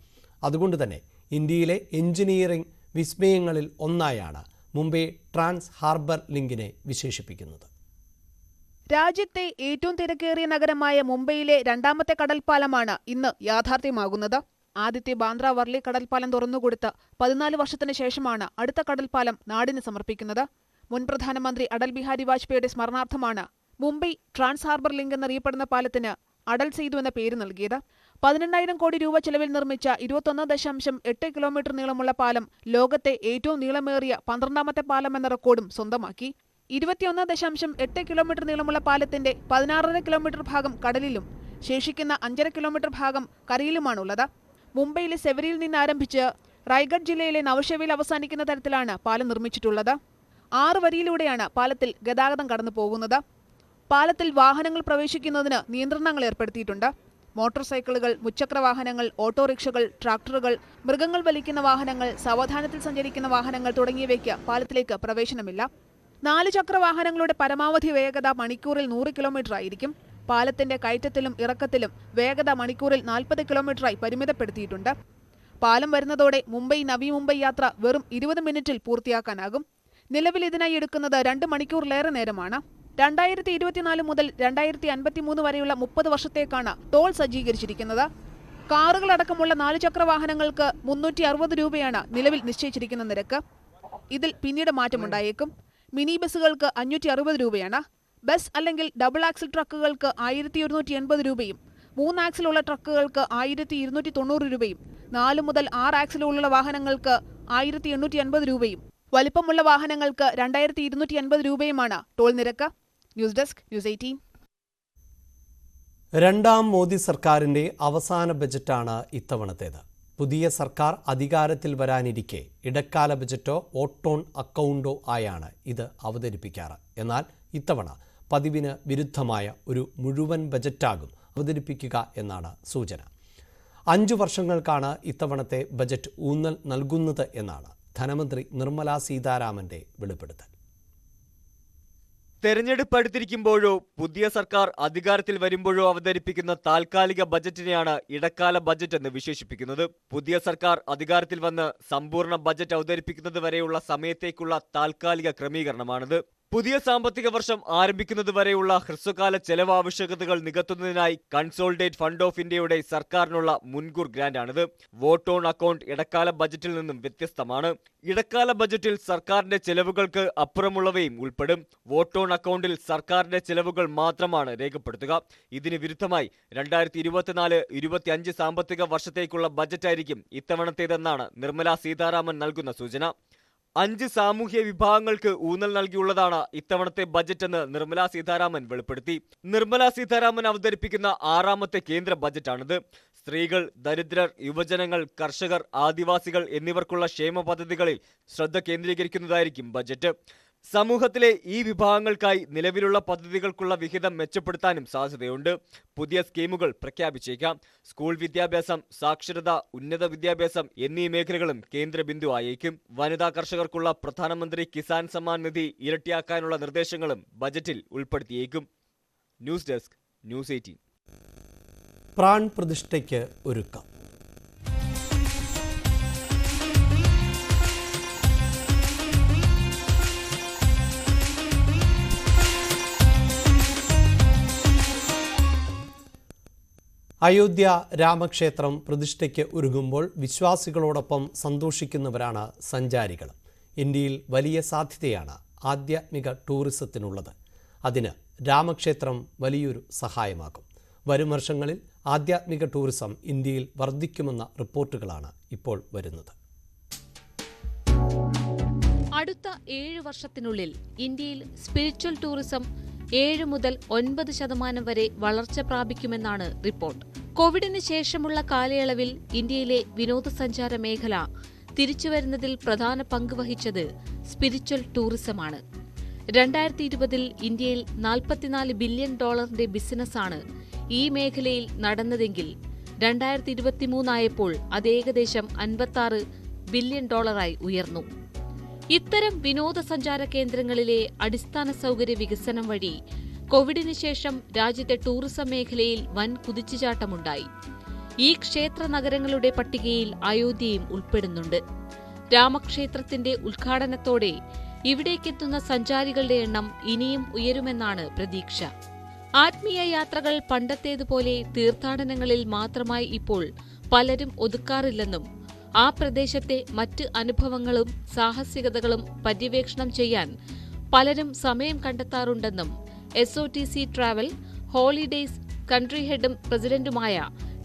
അതുകൊണ്ട് തന്നെ ഇന്ത്യയിലെ എഞ്ചിനീയറിംഗ് വിസ്മയങ്ങളിൽ ഒന്നായാണ് മുംബൈ ട്രാൻസ് ഹാർബർ ലിങ്കിനെ വിശേഷിപ്പിക്കുന്നത്. രാജ്യത്തെ ഏറ്റവും തിരക്കേറിയ നഗരമായ മുംബൈയിലെ 2ാമത്തെ കടൽപ്പാലമാണ് ഇന്ന് യാഥാർത്ഥ്യമാകുന്നത്. ആദ്യത്തെ ബാന്ദ്ര വർലി കടൽപ്പാലം തുറന്നുകൊടുത്ത് 14 വർഷത്തിന് ശേഷമാണ് അടുത്ത കടൽപ്പാലം നാടിന് സമർപ്പിക്കുന്നത്. മുൻ പ്രധാനമന്ത്രി അടൽ ബിഹാരി വാജ്പേയിയുടെ സ്മരണാർത്ഥമാണ് മുംബൈ ട്രാൻസ് ഹാർബർ ലിങ്ക് എന്നറിയപ്പെടുന്ന പാലത്തിന് അടൽ സേതു എന്ന പേര് നൽകിയത്. 18,000 കോടി രൂപ ചെലവിൽ നിർമ്മിച്ച 21.8 കിലോമീറ്റർ നീളമുള്ള പാലം ലോകത്തെ ഏറ്റവും നീളമേറിയ 12ാമത്തെ പാലം എന്ന റെക്കോർഡും സ്വന്തമാക്കി. 21.8 കിലോമീറ്റർ നീളമുള്ള പാലത്തിന്റെ 16.5 കിലോമീറ്റർ ഭാഗം കടലിലും ശേഷിക്കുന്ന 5.5 കിലോമീറ്റർ ഭാഗം കരയിലുമാണുള്ളത്. മുംബൈയിലെ സെവരിയിൽ നിന്ന് ആരംഭിച്ച് റൈഗഡ് ജില്ലയിലെ നവശേവയിൽ അവസാനിക്കുന്ന തരത്തിലാണ് പാലം നിർമ്മിച്ചിട്ടുള്ളത്. 6 വരിയിലൂടെയാണ് പാലത്തിൽ ഗതാഗതം കടന്നു പോകുന്നത്. പാലത്തിൽ വാഹനങ്ങൾ പ്രവേശിക്കുന്നതിന് നിയന്ത്രണങ്ങൾ ഏർപ്പെടുത്തിയിട്ടുണ്ട്. മോട്ടോർ സൈക്കിളുകൾ, മുച്ചക്ര വാഹനങ്ങൾ, ഓട്ടോറിക്ഷകൾ, ട്രാക്ടറുകൾ, മൃഗങ്ങൾ വലിക്കുന്ന വാഹനങ്ങൾ, സാവധാനത്തിൽ സഞ്ചരിക്കുന്ന വാഹനങ്ങൾ തുടങ്ങിയവയ്ക്ക് പാലത്തിലേക്ക് പ്രവേശനമില്ല. 4 ചക്ര വാഹനങ്ങളുടെ പരമാവധി വേഗത മണിക്കൂറിൽ 100 കിലോമീറ്റർ ആയിരിക്കും. പാലത്തിന്റെ കയറ്റത്തിലും ഇറക്കത്തിലും വേഗത മണിക്കൂറിൽ 40 കിലോമീറ്ററായി പരിമിതപ്പെടുത്തിയിട്ടുണ്ട്. പാലം വരുന്നതോടെ മുംബൈ നവി മുംബൈ യാത്ര വെറും 20 മിനിറ്റിൽ പൂർത്തിയാക്കാനാകും. നിലവിൽ ഇതിനായി എടുക്കുന്നത് 2 മണിക്കൂറിലേറെ നേരമാണ്. 2024 മുതൽ 2053 വരെയുള്ള 30 വർഷത്തേക്കാണ് ടോൾ സജ്ജീകരിച്ചിരിക്കുന്നത്. കാറുകളടക്കമുള്ള 4 ചക്ര വാഹനങ്ങൾക്ക് 360 രൂപയാണ് നിലവിൽ നിശ്ചയിച്ചിരിക്കുന്ന നിരക്ക്. ഇതിൽ പിന്നീട് മാറ്റമുണ്ടായേക്കും. മിനി ബസ്സുകൾക്ക് 560 രൂപയാണ്. ബസ് അല്ലെങ്കിൽ ഡബിൾ ആക്സിൽ ട്രക്കുകൾക്ക് 1180 രൂപയും 3 ആക്സിലുള്ള ട്രക്കുകൾക്ക് 1290 രൂപയും 4 മുതൽ 6 ആക്സിലുള്ള വാഹനങ്ങൾക്ക് 1850 രൂപയും വലിപ്പമുള്ള വാഹനങ്ങൾക്ക് 2250 രൂപയുമാണ് ടോൾ നിരക്ക്. News desk, news 18. 2ാം മോദി സർക്കാരിൻ്റെ അവസാന ബജറ്റാണ് ഇത്തവണത്തേത്. പുതിയ സർക്കാർ അധികാരത്തിൽ വരാനിരിക്കെ ഇടക്കാല ബജറ്റോ ഓട്ടോൺ അക്കൗണ്ടോ ആയാണ് ഇത് അവതരിപ്പിക്കാറ്. എന്നാൽ ഇത്തവണ പതിവിന് വിരുദ്ധമായ ഒരു മുഴുവൻ ബജറ്റാകും അവതരിപ്പിക്കുക എന്നാണ് സൂചന. 5 വർഷങ്ങൾക്കാണ് ഇത്തവണത്തെ ബജറ്റ് ഊന്നൽ നൽകുന്നത് എന്നാണ് ധനമന്ത്രി നിർമ്മല സീതാരാമന്റെ വെളിപ്പെടുത്തൽ. തെരഞ്ഞെടുപ്പ് അടുത്തിരിക്കുമ്പോഴോ പുതിയ സർക്കാർ അധികാരത്തിൽ വരുമ്പോഴോ അവതരിപ്പിക്കുന്ന താൽക്കാലിക ബജറ്റിനെയാണ് ഇടക്കാല ബജറ്റ് എന്ന് വിശേഷിപ്പിക്കുന്നത്. പുതിയ സർക്കാർ അധികാരത്തിൽ വന്ന് സമ്പൂർണ്ണ ബജറ്റ് അവതരിപ്പിക്കുന്നത് വരെയുള്ള സമയത്തേക്കുള്ള താൽക്കാലിക ക്രമീകരണമാണിത്. പുതിയ സാമ്പത്തിക വർഷം ആരംഭിക്കുന്നതുവരെയുള്ള ഹ്രസ്വകാല ചെലവ് ആവശ്യകതകൾ നികത്തുന്നതിനായി കൺസോളിഡേറ്റ് ഫണ്ട് ഓഫ് ഇന്ത്യയുടെ സർക്കാരിനുള്ള മുൻകൂർ ഗ്രാന്റാണിത്. വോട്ട് ഓൺ അക്കൗണ്ട് ഇടക്കാല ബജറ്റിൽ നിന്നും വ്യത്യസ്തമാണ്. ഇടക്കാല ബജറ്റിൽ സർക്കാരിന്റെ ചെലവുകൾക്ക് അപ്പുറമുള്ളവയും ഉൾപ്പെടും. വോട്ട് ഓൺ അക്കൗണ്ടിൽ സർക്കാരിന്റെ ചെലവുകൾ മാത്രമാണ് രേഖപ്പെടുത്തുക. ഇതിന് വിരുദ്ധമായി 2024-25 സാമ്പത്തിക വർഷത്തേക്കുള്ള ബജറ്റായിരിക്കും ഇത്തവണത്തേതെന്നാണ് നിർമ്മലാ സീതാരാമൻ നൽകുന്ന സൂചന. 5 സാമൂഹ്യ വിഭാഗങ്ങൾക്ക് ഊന്നൽ നൽകിയുള്ളതാണ് ഇത്തവണത്തെ ബജറ്റെന്ന് നിർമ്മലാ സീതാരാമൻ വെളിപ്പെടുത്തി. നിർമ്മലാ സീതാരാമൻ അവതരിപ്പിക്കുന്ന 6ാമത്തെ കേന്ദ്ര ബജറ്റാണിത്. സ്ത്രീകൾ, ദരിദ്രർ, യുവജനങ്ങൾ, കർഷകർ, ആദിവാസികൾ എന്നിവർക്കുള്ള ക്ഷേമ പദ്ധതികളിൽ ശ്രദ്ധ കേന്ദ്രീകരിക്കുന്നതായിരിക്കും ബജറ്റ്. സമൂഹത്തിലെ ഈ വിഭാഗങ്ങൾക്കായി നിലവിലുള്ള പദ്ധതികൾക്കുള്ള വിഹിതം മെച്ചപ്പെടുത്താനും സാധ്യതയുണ്ട്. പുതിയ സ്കീമുകൾ പ്രഖ്യാപിച്ചേക്കാം. സ്കൂൾ വിദ്യാഭ്യാസം, സാക്ഷരത, ഉന്നത വിദ്യാഭ്യാസം എന്നീ മേഖലകളും കേന്ദ്ര ബിന്ദു ആയേക്കും. വനിതാ കർഷകർക്കുള്ള പ്രധാനമന്ത്രി കിസാൻ സമ്മാൻ നിധി ഇരട്ടിയാക്കാനുള്ള നിർദ്ദേശങ്ങളും ബജറ്റിൽ ഉൾപ്പെടുത്തിയേക്കും. News desk, news 18. പ്രാൺ പ്രതിഷ്ഠയ്ക്ക് ഒരുക്കം. അയോധ്യ രാമക്ഷേത്രം പ്രതിഷ്ഠയ്ക്ക് ഒരുങ്ങുമ്പോൾ വിശ്വാസികളോടൊപ്പം സന്തോഷിക്കുന്നവരാണ് സഞ്ചാരികൾ. ഇന്ത്യയിൽ വലിയ സാധ്യതയാണ് ആധ്യാത്മിക ടൂറിസത്തിനുള്ളത്. അതിന് രാമക്ഷേത്രം വലിയൊരു സഹായമാകും. വരും വർഷങ്ങളിൽ ആധ്യാത്മിക ടൂറിസം ഇന്ത്യയിൽ വർദ്ധിക്കുമെന്ന റിപ്പോർട്ടുകളാണ് ഇപ്പോൾ വരുന്നത്. അടുത്ത 7 വർഷത്തിനുള്ളിൽ ഇന്ത്യയിൽ സ്പിരിച്വൽ ടൂറിസം 7 മുതൽ 9% വരെ വളർച്ച പ്രാപിക്കുമെന്നാണ് റിപ്പോർട്ട്. കോവിഡിന് ശേഷമുള്ള കാലയളവിൽ ഇന്ത്യയിലെ വിനോദസഞ്ചാര മേഖല തിരിച്ചുവരുന്നതിൽ പ്രധാന പങ്ക് വഹിച്ചത് സ്പിരിച്വൽ ടൂറിസമാണ്. 2020 ഇന്ത്യയിൽ $44 ബില്യൺ ബിസിനസ്സാണ് ഈ മേഖലയിൽ നടന്നതെങ്കിൽ 2023 ആയപ്പോൾ അത് ഏകദേശം $56 ബില്യൺ ഉയർന്നു. ഇത്തരം വിനോദസഞ്ചാര കേന്ദ്രങ്ങളിലെ അടിസ്ഥാന സൗകര്യ വികസനം വഴി കോവിഡിന് ശേഷം രാജ്യത്തെ ടൂറിസം മേഖലയിൽ വൻ കുതിച്ചുചാട്ടമുണ്ടായി. ഈ ക്ഷേത്ര നഗരങ്ങളുടെ പട്ടികയിൽ അയോധ്യയും ഉൾപ്പെടുന്നുണ്ട്. രാമക്ഷേത്രത്തിന്റെ ഉദ്ഘാടനത്തോടെ ഇവിടേക്കെത്തുന്ന സഞ്ചാരികളുടെ എണ്ണം ഇനിയും ഉയരുമെന്നാണ് പ്രതീക്ഷ. ആത്മീയ യാത്രകൾ പണ്ടത്തേതുപോലെ തീർത്ഥാടനങ്ങളിൽ മാത്രമായി ഇപ്പോൾ പലരും ഒതുക്കാറില്ലെന്നും ആ പ്രദേശത്തെ മറ്റ് അനുഭവങ്ങളും സാഹസികതകളും പര്യവേക്ഷണം ചെയ്യാൻ പലരും സമയം കണ്ടെത്താറുണ്ടെന്നും SOTC ട്രാവൽ ഹോളിഡേയ്സ് കൺട്രി ഹെഡും പ്രസിഡന്റുമായ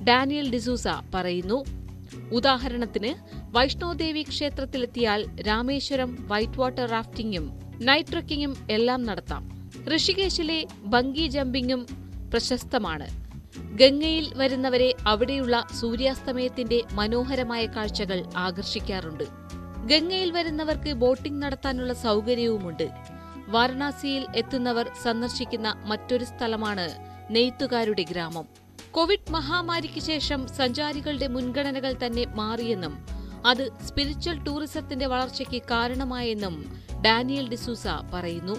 ഡാനിയൽ ഡിസൂസ പറയുന്നു. ഉദാഹരണത്തിന് വൈഷ്ണോദേവി ക്ഷേത്രത്തിലെത്തിയാൽ രാമേശ്വരം വൈറ്റ് വാട്ടർ റാഫ്റ്റിംഗും നൈറ്റ് ട്രക്കിംഗും എല്ലാം നടത്താം. ഋഷികേശിലെ ബംഗി ജമ്പിംഗും പ്രശസ്തമാണ്. ഗംഗയിൽ വരുന്നവരെ അവിടെയുള്ള സൂര്യാസ്തമയത്തിന്റെ മനോഹരമായ കാഴ്ചകൾ ആകർഷിക്കാറുണ്ട്. ഗംഗയിൽ വരുന്നവർക്ക് ബോട്ടിംഗ് നടത്താനുള്ള സൗകര്യവുമുണ്ട്. വാരണാസിയിൽ എത്തുന്നവർ സന്ദർശിക്കുന്ന മറ്റൊരു സ്ഥലമാണ് നെയ്ത്തുകാരുടെ ഗ്രാമം. കോവിഡ് മഹാമാരിക്ക് ശേഷം സഞ്ചാരികളുടെ മുൻഗണനകൾ തന്നെ മാറിയെന്നും അത് സ്പിരിച്വൽ ടൂറിസത്തിന്റെ വളർച്ചയ്ക്ക് കാരണമായെന്നും ഡാനിയൽ ഡിസൂസ പറയുന്നു.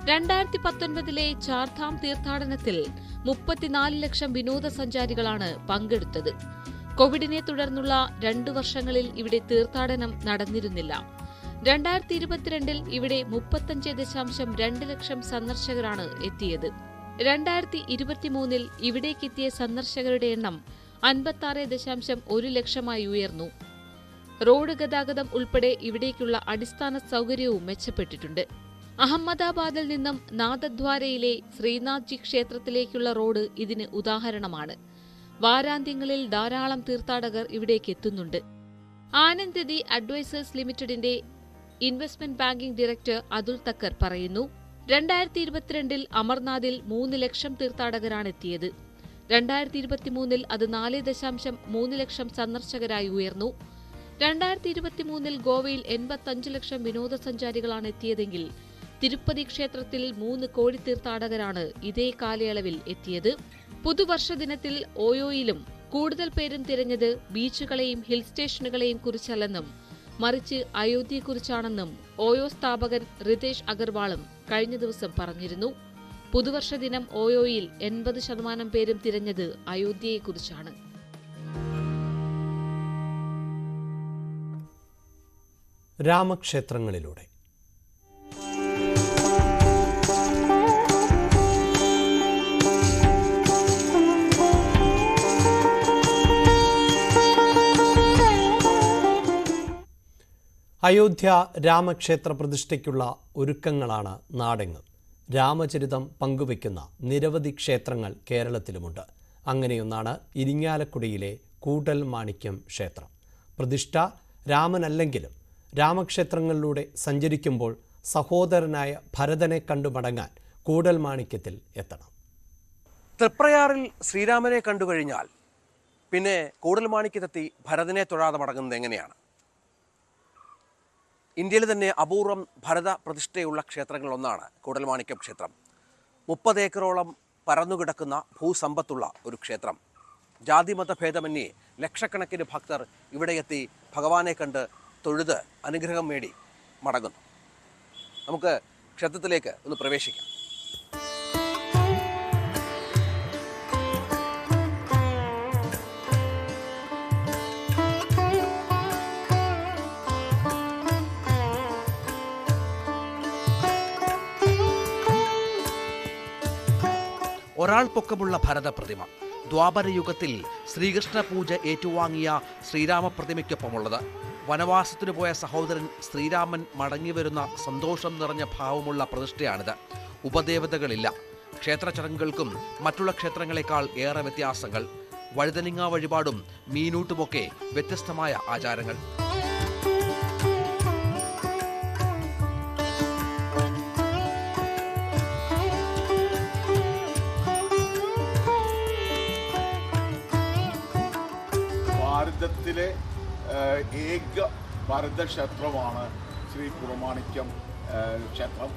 2019 ചാർധാം തീർത്ഥാടനത്തിൽ 34 ലക്ഷം വിനോദസഞ്ചാരികളാണ് പങ്കെടുത്തത്. കോവിഡിനെ തുടർന്നുള്ള 2 വർഷങ്ങളിൽ ഇവിടെ തീർത്ഥാടനം നടന്നിരുന്നില്ല. 2022 ഇവിടെ 35.2 ലക്ഷം സന്ദർശകരാണ് എത്തിയത്. 2023 ഇവിടേക്കെത്തിയ സന്ദർശകരുടെ എണ്ണം 56.1 ലക്ഷമായി ഉയർന്നു. റോഡ് ഗതാഗതം ഉൾപ്പെടെ ഇവിടേക്കുള്ള അടിസ്ഥാന സൗകര്യവും മെച്ചപ്പെട്ടിട്ടുണ്ട്. അഹമ്മദാബാദിൽ നിന്നും നാഥദ്വാരയിലെ ശ്രീനാഥ്ജി ക്ഷേത്രത്തിലേക്കുള്ള റോഡ് ഇതിന് ഉദാഹരണമാണ്. വാരാന്ത്യങ്ങളിൽ ധാരാളം തീർത്ഥാടകർ ഇവിടേക്ക് എത്തുന്നുണ്ട്. ആനന്ദ് അഡ്വൈസേഴ്സ് ലിമിറ്റഡിന്റെ investment banking director Atul Thakkar പറയുന്നു. 2022 അമർനാഥിൽ 3 ലക്ഷം തീർത്ഥാടകരാണ് എത്തിയത്. 2023 അത് 4.3 ലക്ഷം സന്ദർശകരായി ഉയർന്നു. 2023 ഗോവയിൽ 85 ലക്ഷം വിനോദസഞ്ചാരികളാണ് എത്തിയതെങ്കിൽ തിരുപ്പതി ക്ഷേത്രത്തിൽ 3 കോടി തീർത്ഥാടകരാണ് ഇതേ കാലയളവിൽ എത്തിയത്. പുതുവർഷ ദിനത്തിൽ ഓയോയിലും കൂടുതൽ പേരും തിരഞ്ഞത് ബീച്ചുകളെയും ഹിൽ സ്റ്റേഷനുകളെയും കുറിച്ചല്ലെന്നും മറിച്ച് അയോധ്യയെക്കുറിച്ചാണെന്നും ഓയോ സ്ഥാപകൻ റിതേഷ് അഗർവാളും കഴിഞ്ഞ ദിവസം പറഞ്ഞിരുന്നു. പുതുവർഷ ദിനം ഓയോയിൽ 80% പേരും തിരഞ്ഞത് അയോധ്യയെക്കുറിച്ചാണ്. രാമക്ഷേത്രങ്ങളിലൂടെ അയോധ്യ രാമക്ഷേത്ര പ്രതിഷ്ഠയ്ക്കുള്ള ഒരുക്കങ്ങളാണ് നാടെങ്ങും. രാമചരിതം പങ്കുവയ്ക്കുന്ന നിരവധി ക്ഷേത്രങ്ങൾ കേരളത്തിലുമുണ്ട്. അങ്ങനെയൊന്നാണ് ഇരിങ്ങാലക്കുടയിലെ കൂടൽമാണിക്യം ക്ഷേത്രം. പ്രതിഷ്ഠ രാമനല്ലെങ്കിലും രാമക്ഷേത്രങ്ങളിലൂടെ സഞ്ചരിക്കുമ്പോൾ സഹോദരനായ ഭരതനെ കണ്ടു മടങ്ങാൻ കൂടൽമാണിക്യത്തിൽ എത്തണം. തൃപ്രയാറിൽ ശ്രീരാമനെ കണ്ടുകഴിഞ്ഞാൽ പിന്നെ കൂടൽമാണിക്യത്തെത്തി ഭരതനെ തൊഴാതെ മടങ്ങുന്നത് എങ്ങനെയാണ്? ഇന്ത്യയിൽ തന്നെ അപൂർവം ഭരത പ്രതിഷ്ഠയുള്ള ക്ഷേത്രങ്ങളിലൊന്നാണ് കൂടൽമാണിക്യം ക്ഷേത്രം. 30 ഏക്കറോളം പരന്നുകിടക്കുന്ന ഭൂസമ്പത്തുള്ള ഒരു ക്ഷേത്രം. ജാതിമത ഭേദമന്യേ ലക്ഷക്കണക്കിന് ഭക്തർ ഇവിടെയെത്തി ഭഗവാനെ കണ്ട് തൊഴുത് അനുഗ്രഹം നേടി മടങ്ങുന്നു. നമുക്ക് ക്ഷേത്രത്തിലേക്ക് ഒന്ന് പ്രവേശിക്കാം. ഒരാൾ പൊക്കമുള്ള ഭരത പ്രതിമ ദ്വാപരയുഗത്തിൽ ശ്രീകൃഷ്ണ പൂജ ഏറ്റുവാങ്ങിയ ശ്രീരാമ പ്രതിമയ്ക്കൊപ്പമുള്ളത്. വനവാസത്തിനു പോയ സഹോദരൻ ശ്രീരാമൻ മടങ്ങിവരുന്ന സന്തോഷം നിറഞ്ഞ ഭാവമുള്ള പ്രതിഷ്ഠയാണിത്. ഉപദേവതകളില്ല. ക്ഷേത്ര ചടങ്ങുകൾക്കും മറ്റുള്ള ക്ഷേത്രങ്ങളെക്കാൾ ഏറെ വ്യത്യാസങ്ങൾ. വഴുതനിങ്ങ വഴിപാടും മീനൂട്ടുമൊക്കെ വ്യത്യസ്തമായ ആചാരങ്ങൾ. ഭാരതത്തിലെ ഏക ഭാരതക്ഷേത്രമാണ് ശ്രീ കൂടൽമാണിക്യം ക്ഷേത്രം.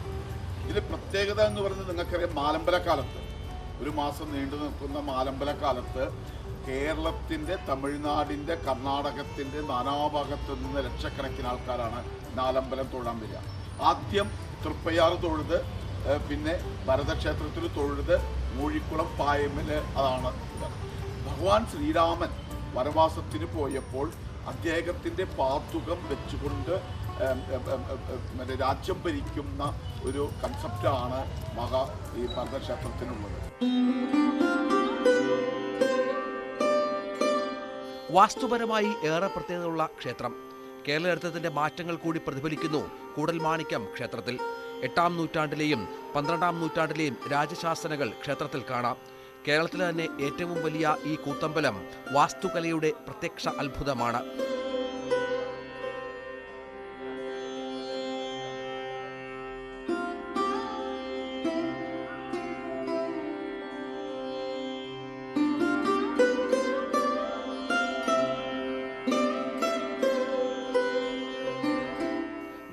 ഇതിലെ പ്രത്യേകത എന്ന് പറയുന്നത് നിങ്ങൾക്കറിയാം, മാലമ്പലക്കാലത്ത്, ഒരു മാസം നീണ്ടു നിൽക്കുന്ന മാലമ്പലക്കാലത്ത് കേരളത്തിൻ്റെ, തമിഴ്നാടിൻ്റെ, കർണാടകത്തിൻ്റെ നാനാഭാഗത്തു നിന്ന് ലക്ഷക്കണക്കിന് ആൾക്കാരാണ് നാലമ്പലം തൊഴാൻ വരിക. ആദ്യം തൃപ്പയാർ തൊഴുത്, പിന്നെ ഭരതക്ഷേത്രത്തിൽ തൊഴുത്, മൂഴിക്കുളം പായമ്മിൽ അതാണ് ഇത്. ഭഗവാൻ ശ്രീരാമൻ വനവാസത്തിന് പോയപ്പോൾ അദ്ദേഹത്തിൻ്റെ പാതുകം വെച്ചുകൊണ്ട് രാജ്യം ഭരിക്കുന്ന ഒരു കൺസെപ്റ്റാണ് ഈ ഭരതക്ഷേത്രത്തിനുള്ളത്. വാസ്തുപരമായി ഏറെ പ്രത്യേകതയുള്ള ക്ഷേത്രം. കേരളത്തിന്റെ മാറ്റങ്ങൾ കൂടി പ്രതിഫലിക്കുന്നു കൂടൽമാണിക്യം ക്ഷേത്രത്തിൽ. 8-ാം നൂറ്റാണ്ടിലെയും 12-ാം നൂറ്റാണ്ടിലെയും രാജശാസനകൾ ക്ഷേത്രത്തിൽ കാണാം. കേരളത്തിലെ തന്നെ ഏറ്റവും വലിയ ഈ കൂത്തമ്പലം വാസ്തുകലയുടെ പ്രത്യക്ഷ അത്ഭുതമാണ്.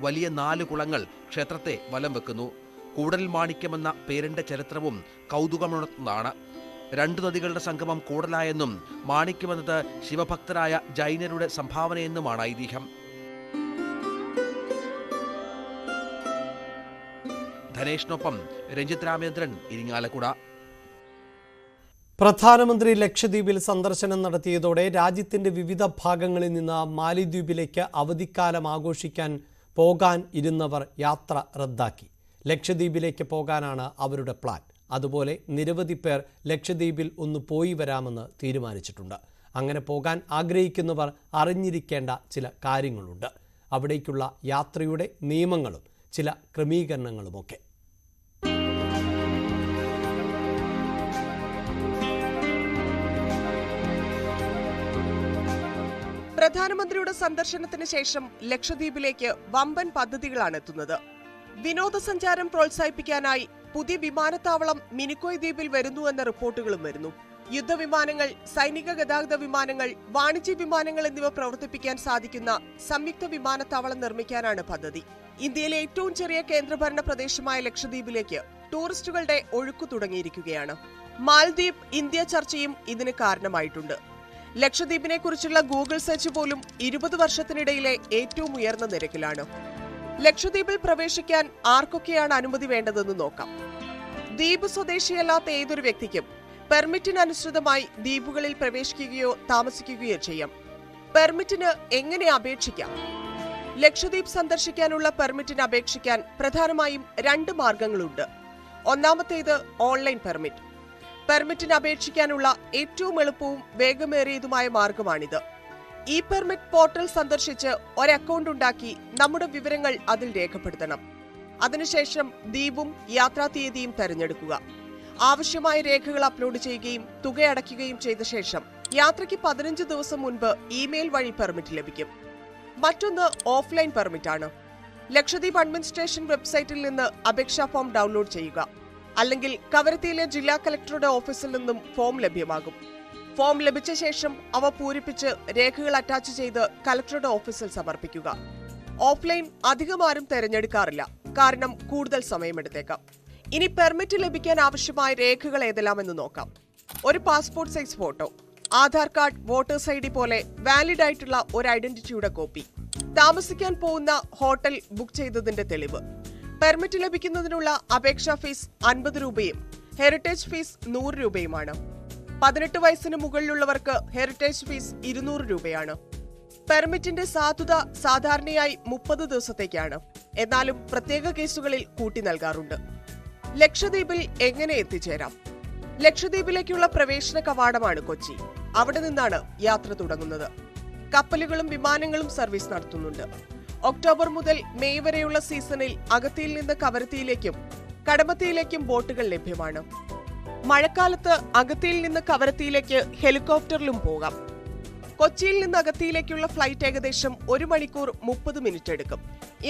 വലിയ 4 കുളങ്ങൾ ക്ഷേത്രത്തെ വലം വെക്കുന്നു. കൂടൽമാണിക്യമെന്ന പേരിന്റെ ചരിത്രവും കൗതുകമുണർത്തുന്നതാണ്. 2 നദികളുടെ സംഗമം കൂടലായെന്നും മാണിക്യമെന്നത് ശിവഭക്തരായ ജൈനരുടെ സംഭാവനയെന്നുമാണ് ഐതിഹ്യം. ധനേഷിനൊപ്പം രഞ്ജിത് രാമേന്ദ്രൻ, ഇരിങ്ങാലക്കുട. പ്രധാനമന്ത്രി ലക്ഷദ്വീപിൽ സന്ദർശനം നടത്തിയതോടെ രാജ്യത്തിന്റെ വിവിധ ഭാഗങ്ങളിൽ നിന്ന് മാലിദ്വീപിലേക്ക് അവധിക്കാലം ആഘോഷിക്കാൻ പോകാൻ ഇരുന്നവർ യാത്ര റദ്ദാക്കി. ലക്ഷദ്വീപിലേക്ക് പോകാനാണ് അവരുടെ പ്ലാൻ. അതുപോലെ നിരവധി പേർ ലക്ഷദ്വീപിൽ ഒന്ന് പോയി വരാമെന്ന് തീരുമാനിച്ചിട്ടുണ്ട്. അങ്ങനെ പോകാൻ ആഗ്രഹിക്കുന്നവർ അറിഞ്ഞിരിക്കേണ്ട ചില കാര്യങ്ങളുണ്ട്. അവിടേക്കുള്ള യാത്രയുടെ നിയമങ്ങളും ചില ക്രമീകരണങ്ങളുമൊക്കെ. പ്രധാനമന്ത്രിയുടെ സന്ദർശനത്തിന് ശേഷം ലക്ഷദ്വീപിലേക്ക് വമ്പൻ പദ്ധതികളാണ് എത്തുന്നത്. വിനോദസഞ്ചാരം പ്രോത്സാഹിപ്പിക്കാനായി പുതിയ വിമാനത്താവളം മിനിക്കോയ് ദ്വീപിൽ വരുന്നുവെന്ന റിപ്പോർട്ടുകളും വരുന്നു. യുദ്ധവിമാനങ്ങൾ, സൈനിക ഗതാഗത വിമാനങ്ങൾ, വാണിജ്യ വിമാനങ്ങൾ എന്നിവ പ്രവർത്തിപ്പിക്കാൻ സാധിക്കുന്ന സംയുക്ത വിമാനത്താവളം നിർമ്മിക്കാനാണ് പദ്ധതി. ഇന്ത്യയിലെ ഏറ്റവും ചെറിയ കേന്ദ്രഭരണ പ്രദേശമായ ലക്ഷദ്വീപിലേക്ക് ടൂറിസ്റ്റുകളുടെ ഒഴുക്കു തുടങ്ങിയിരിക്കുകയാണ്. മാൽദ്വീപ് ഇന്ത്യ ചർച്ചയും ഇതിന് കാരണമായിട്ടുണ്ട്. ലക്ഷദ്വീപിനെ കുറിച്ചുള്ള ഗൂഗിൾ സെർച്ച് പോലും 20 വർഷത്തിനിടയിലെ ഏറ്റവും ഉയർന്ന നിരക്കിലാണ്. ലക്ഷദ്വീപിൽ പ്രവേശിക്കാൻ ആർക്കൊക്കെയാണ് അനുമതി വേണ്ടതെന്ന് നോക്കാം. ദ്വീപ് സ്വദേശിയല്ലാത്ത ഏതൊരു വ്യക്തിക്കും പെർമിറ്റിനനുസൃതമായി ദ്വീപുകളിൽ പ്രവേശിക്കുകയോ താമസിക്കുകയോ ചെയ്യാം. പെർമിറ്റിന് എങ്ങനെ അപേക്ഷിക്കാം? ലക്ഷദ്വീപ് സന്ദർശിക്കാനുള്ള പെർമിറ്റിന് അപേക്ഷിക്കാൻ പ്രധാനമായും 2 മാർഗങ്ങളുണ്ട്. ഒന്നാമത്തേത് ഓൺലൈൻ പെർമിറ്റ്. പെർമിറ്റിന് അപേക്ഷിക്കാനുള്ള ഏറ്റവും എളുപ്പവും വേഗമേറിയതുമായ മാർഗമാണിത്. ഇ പെർമിറ്റ് പോർട്ടൽ സന്ദർശിച്ച് ഒരു അക്കൗണ്ട് ഉണ്ടാക്കി നമ്മുടെ വിവരങ്ങൾ അതിൽ രേഖപ്പെടുത്തണം. അതിനുശേഷം ദ്വീപും യാത്രാ തീയതിയും തെരഞ്ഞെടുക്കുക. ആവശ്യമായ രേഖകൾ അപ്ലോഡ് ചെയ്യുകയും തുക അടയ്ക്കുകയും ചെയ്ത ശേഷം യാത്രയ്ക്ക് 15 ദിവസം മുൻപ് ഇമെയിൽ വഴി പെർമിറ്റ് ലഭിക്കും. മറ്റൊന്ന് ഓഫ്ലൈൻ പെർമിറ്റാണ്. ലക്ഷദ്വീപ് അഡ്മിനിസ്ട്രേഷൻ വെബ്സൈറ്റിൽ നിന്ന് അപേക്ഷാ ഫോം ഡൗൺലോഡ് ചെയ്യുക. അല്ലെങ്കിൽ കവരത്തിയിലെ ജില്ലാ കളക്ടറുടെ ഓഫീസിൽ നിന്നും ഫോം ലഭ്യമാകും. ഫോം ലഭിച്ച ശേഷം അവ പൂരിപ്പിച്ച് രേഖകൾ അറ്റാച്ച് ചെയ്ത് കളക്ടറുടെ ഓഫീസിൽ സമർപ്പിക്കുക. ഓഫ്ലൈൻ അധികം ആരും തെരഞ്ഞെടുക്കാറില്ല, കാരണം കൂടുതൽ സമയമെടുത്തേക്കാം. ഇനി പെർമിറ്റ് ലഭിക്കാൻ ആവശ്യമായ രേഖകൾ ഏതെല്ലാമെന്ന് നോക്കാം. ഒരു passport size photo, Aadhaar card, voters ID പോലെ വാലിഡ് ആയിട്ടുള്ള ഒരു ഐഡന്റിറ്റിയുടെ കോപ്പി, താമസിക്കാൻ പോകുന്ന ഹോട്ടൽ ബുക്ക് ചെയ്തതിന്റെ തെളിവ്. പെർമിറ്റ് ലഭിക്കുന്നതിനുള്ള അപേക്ഷാ ഫീസ് 50 രൂപയും ഹെറിറ്റേജ് ഫീസ് 100 രൂപയുമാണ്. 18 വയസ്സിന് മുകളിലുള്ളവർക്ക് ഹെറിറ്റേജ് ഫീസ് 200 രൂപയാണ്. പെർമിറ്റിന്റെ സാധുത സാധാരണയായി 30 ദിവസത്തേക്കാണ്. എന്നാലും പ്രത്യേക കേസുകളിൽ കൂട്ടി നൽകാറുണ്ട്. ലക്ഷദ്വീപിൽ എങ്ങനെ എത്തിച്ചേരാം? ലക്ഷദ്വീപിലേക്കുള്ള പ്രവേശന കവാടമാണ് കൊച്ചി. അവിടെ നിന്നാണ് യാത്ര തുടങ്ങുന്നത്. കപ്പലുകളും വിമാനങ്ങളും സർവീസ് നടത്തുന്നുണ്ട്. ഒക്ടോബർ മുതൽ മെയ് വരെയുള്ള സീസണിൽ അഗത്തിയിൽ നിന്ന് കവരത്തിയിലേക്കും കടമത്തിയിലേക്കും ബോട്ടുകൾ ലഭ്യമാണ്. മഴക്കാലത്ത് അഗത്തിയിൽ നിന്ന് കവരത്തിയിലേക്ക് ഹെലികോപ്റ്ററിലും പോകാം. കൊച്ചിയിൽ നിന്ന് അഗത്തിയിലേക്കുള്ള ഫ്ലൈറ്റ് ഏകദേശം 1 മണിക്കൂർ 30 മിനിറ്റ് എടുക്കും.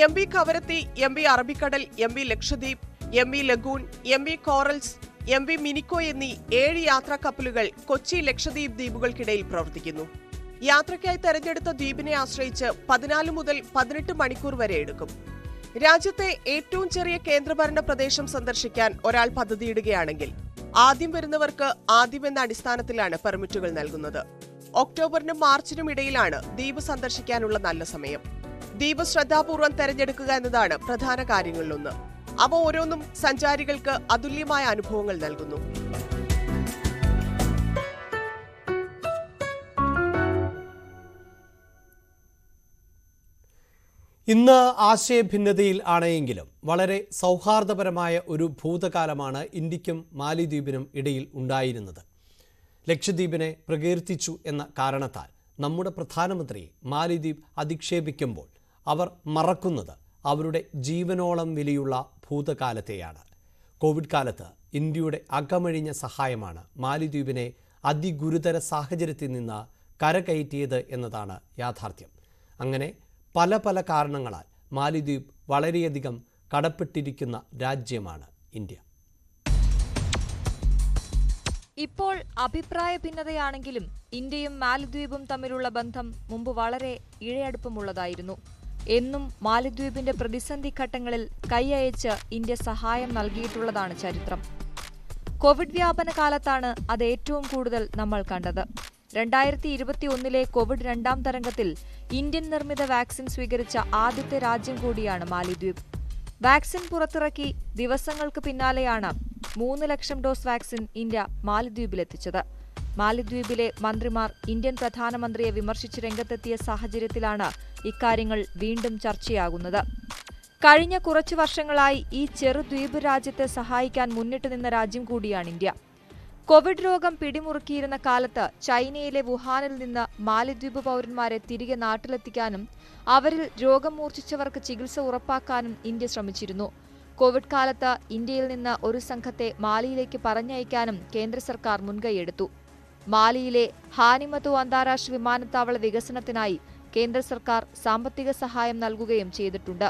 MV കവരത്തി, MV അറബിക്കടൽ, MV Lakshadweep, MV lagoon, MV corals, MV മിനിക്കോ എന്നീ 7 യാത്രാ കപ്പലുകൾ കൊച്ചി ലക്ഷദ്വീപ് ദ്വീപുകൾക്കിടയിൽ പ്രവർത്തിക്കുന്നു. യാത്രയ്ക്കായി തെരഞ്ഞെടുത്ത ദ്വീപിനെ ആശ്രയിച്ച് 14 മുതൽ 18 മണിക്കൂർ വരെ എടുക്കും. രാജ്യത്തെ ഏറ്റവും ചെറിയ കേന്ദ്രഭരണ പ്രദേശം സന്ദർശിക്കാൻ ഒരാൾ പദ്ധതിയിടുകയാണെങ്കിൽ ആദ്യം വരുന്നവർക്ക് ആദ്യം എന്ന അടിസ്ഥാനത്തിലാണ് പെർമിറ്റുകൾ നൽകുന്നത്. ഒക്ടോബറിനും മാർച്ചിനും ഇടയിലാണ് ദ്വീപ് സന്ദർശിക്കാനുള്ള നല്ല സമയം. ദ്വീപ് ശ്രദ്ധാപൂർവം തെരഞ്ഞെടുക്കുക എന്നതാണ് പ്രധാന കാര്യങ്ങളിലൊന്ന്. അവ ഓരോന്നും സഞ്ചാരികൾക്ക് അതുല്യമായ അനുഭവങ്ങൾ നൽകുന്നു. ഇന്ന് ആശയഭിന്നതയിൽ ആണെങ്കിലും വളരെ സൗഹാർദ്ദപരമായ ഒരു ഭൂതകാലമാണ് ഇന്ത്യക്കും മാലിദ്വീപിനും ഇടയിൽ ഉണ്ടായിരുന്നത്. ലക്ഷദ്വീപിനെ പ്രകീർത്തിച്ചു എന്ന കാരണത്താൽ നമ്മുടെ പ്രധാനമന്ത്രി മാലിദ്വീപ് അധിക്ഷേപിക്കുമ്പോൾ അവർ മറക്കുന്നത് അവരുടെ ജീവനോളം വിലയുള്ള ഭൂതകാലത്തെയാണ്. കോവിഡ് കാലത്ത് ഇന്ത്യയുടെ അകമഴിഞ്ഞ സഹായമാണ് മാലിദ്വീപിനെ അതിഗുരുതര സാഹചര്യത്തിൽ നിന്ന് കരകയറ്റിയത് എന്നതാണ് യാഥാർത്ഥ്യം. അങ്ങനെ പല പല കാരണങ്ങളാൽ മാലിദ്വീപ് വളരെയധികം കടപ്പെട്ടിരിക്കുന്ന രാജ്യമാണ് ഇന്ത്യ. ഇപ്പോൾ അഭിപ്രായ ഭിന്നതയാണെങ്കിലും ഇന്ത്യയും മാലിദ്വീപും തമ്മിലുള്ള ബന്ധം മുമ്പ് വളരെ ഇഴയടുപ്പമുള്ളതായിരുന്നു. എന്നും മാലിദ്വീപിന്റെ പ്രതിസന്ധി ഘട്ടങ്ങളിൽ കൈയയച്ച് ഇന്ത്യ സഹായം നൽകിയിട്ടുള്ളതാണ് ചരിത്രം. കോവിഡ് വ്യാപന കാലത്താണ് അത് ഏറ്റവും കൂടുതൽ നമ്മൾ കണ്ടത്. 2021 കോവിഡ് 2ാം തരംഗത്തിൽ ഇന്ത്യൻ നിർമ്മിത വാക്സിൻ സ്വീകരിച്ച ആദ്യത്തെ രാജ്യം കൂടിയാണ് മാലിദ്വീപ്. വാക്സിൻ പുറത്തിറക്കി ദിവസങ്ങൾക്ക് പിന്നാലെയാണ് 3 ലക്ഷം ഡോസ് വാക്സിൻ ഇന്ത്യ മാലിദ്വീപിലെത്തിച്ചത്. മാലിദ്വീപിലെ മന്ത്രിമാർ ഇന്ത്യൻ പ്രധാനമന്ത്രിയെ വിമർശിച്ച് രംഗത്തെത്തിയ സാഹചര്യത്തിലാണ് ഇക്കാര്യങ്ങൾ വീണ്ടും ചർച്ചയാകുന്നത്. കഴിഞ്ഞ കുറച്ചു വർഷങ്ങളായി ഈ ചെറുദ്വീപ് രാജ്യത്തെ സഹായിക്കാൻ മുന്നിട്ട് നിന്ന രാജ്യം കൂടിയാണ് ഇന്ത്യ. കോവിഡ് രോഗം പിടിമുറുക്കിയിരുന്ന കാലത്ത് ചൈനയിലെ വുഹാനിൽ നിന്ന് മാലിദ്വീപ് പൗരന്മാരെ തിരികെ നാട്ടിലെത്തിക്കാനും അവരിൽ രോഗം മൂർച്ഛിച്ചവർക്ക് ചികിത്സ ഉറപ്പാക്കാനും ഇന്ത്യ ശ്രമിച്ചിരുന്നു. കോവിഡ് കാലത്ത് ഇന്ത്യയിൽ നിന്ന് ഒരു സംഘത്തെ മാലിയിലേക്ക് പറഞ്ഞയക്കാനും കേന്ദ്ര സർക്കാർ മുൻകൈയെടുത്തു. മാലിയിലെ ഹാനിമതു അന്താരാഷ്ട്ര വിമാനത്താവള വികസനത്തിനായി കേന്ദ്ര സർക്കാർ സാമ്പത്തിക സഹായം നൽകുകയും ചെയ്തിട്ടുണ്ട്.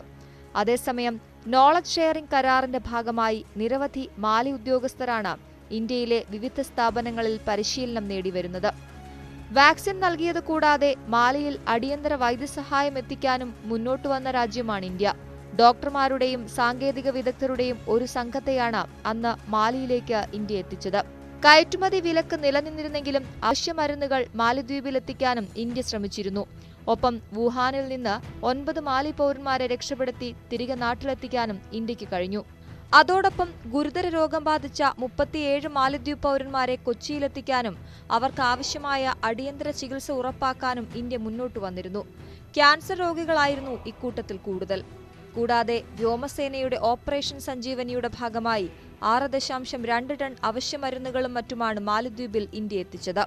അതേസമയം നോളജ് ഷെയറിംഗ് കരാറിന്റെ ഭാഗമായി നിരവധി മാലി ഉദ്യോഗസ്ഥരാണ് ഇന്ത്യയിലെ വിവിധ സ്ഥാപനങ്ങളിൽ പരിശീലനം നേടിവരുന്നത്. വാക്സിൻ നൽകിയത് കൂടാതെ മാലിയിൽ അടിയന്തര വൈദ്യസഹായം എത്തിക്കാനും മുന്നോട്ടു വന്ന രാജ്യമാണ് ഇന്ത്യ. ഡോക്ടർമാരുടെയും സാങ്കേതിക വിദഗ്ധരുടെയും ഒരു സംഘത്തെയാണ് അന്ന് മാലിയിലേക്ക് ഇന്ത്യ എത്തിച്ചത്. കയറ്റുമതി വിലക്ക് നിലനിന്നിരുന്നെങ്കിലും അവശ്യമരുന്നുകൾ മാലിദ്വീപിലെത്തിക്കാനും ഇന്ത്യ ശ്രമിച്ചിരുന്നു. ഒപ്പം വുഹാനിൽ നിന്ന് 9 മാലി പൗരന്മാരെ രക്ഷപ്പെടുത്തി തിരികെ നാട്ടിലെത്തിക്കാനും ഇന്ത്യക്ക് കഴിഞ്ഞു. അതോടൊപ്പം ഗുരുതര രോഗം ബാധിച്ച 37 മാലിദ്വീപ് പൗരന്മാരെ കൊച്ചിയിലെത്തിക്കാനും അവർക്ക് ആവശ്യമായ അടിയന്തര ചികിത്സ ഉറപ്പാക്കാനും ഇന്ത്യ മുന്നോട്ടു വന്നിരുന്നു. ക്യാൻസർ രോഗികളായിരുന്നു ഇക്കൂട്ടത്തിൽ കൂടുതൽ. കൂടാതെ വ്യോമസേനയുടെ ഓപ്പറേഷൻ സഞ്ജീവനിയുടെ ഭാഗമായി 6.2 ടൺ അവശ്യമരുന്നുകളും മറ്റുമാണ് മാലിദ്വീപിൽ ഇന്ത്യ എത്തിച്ചത്.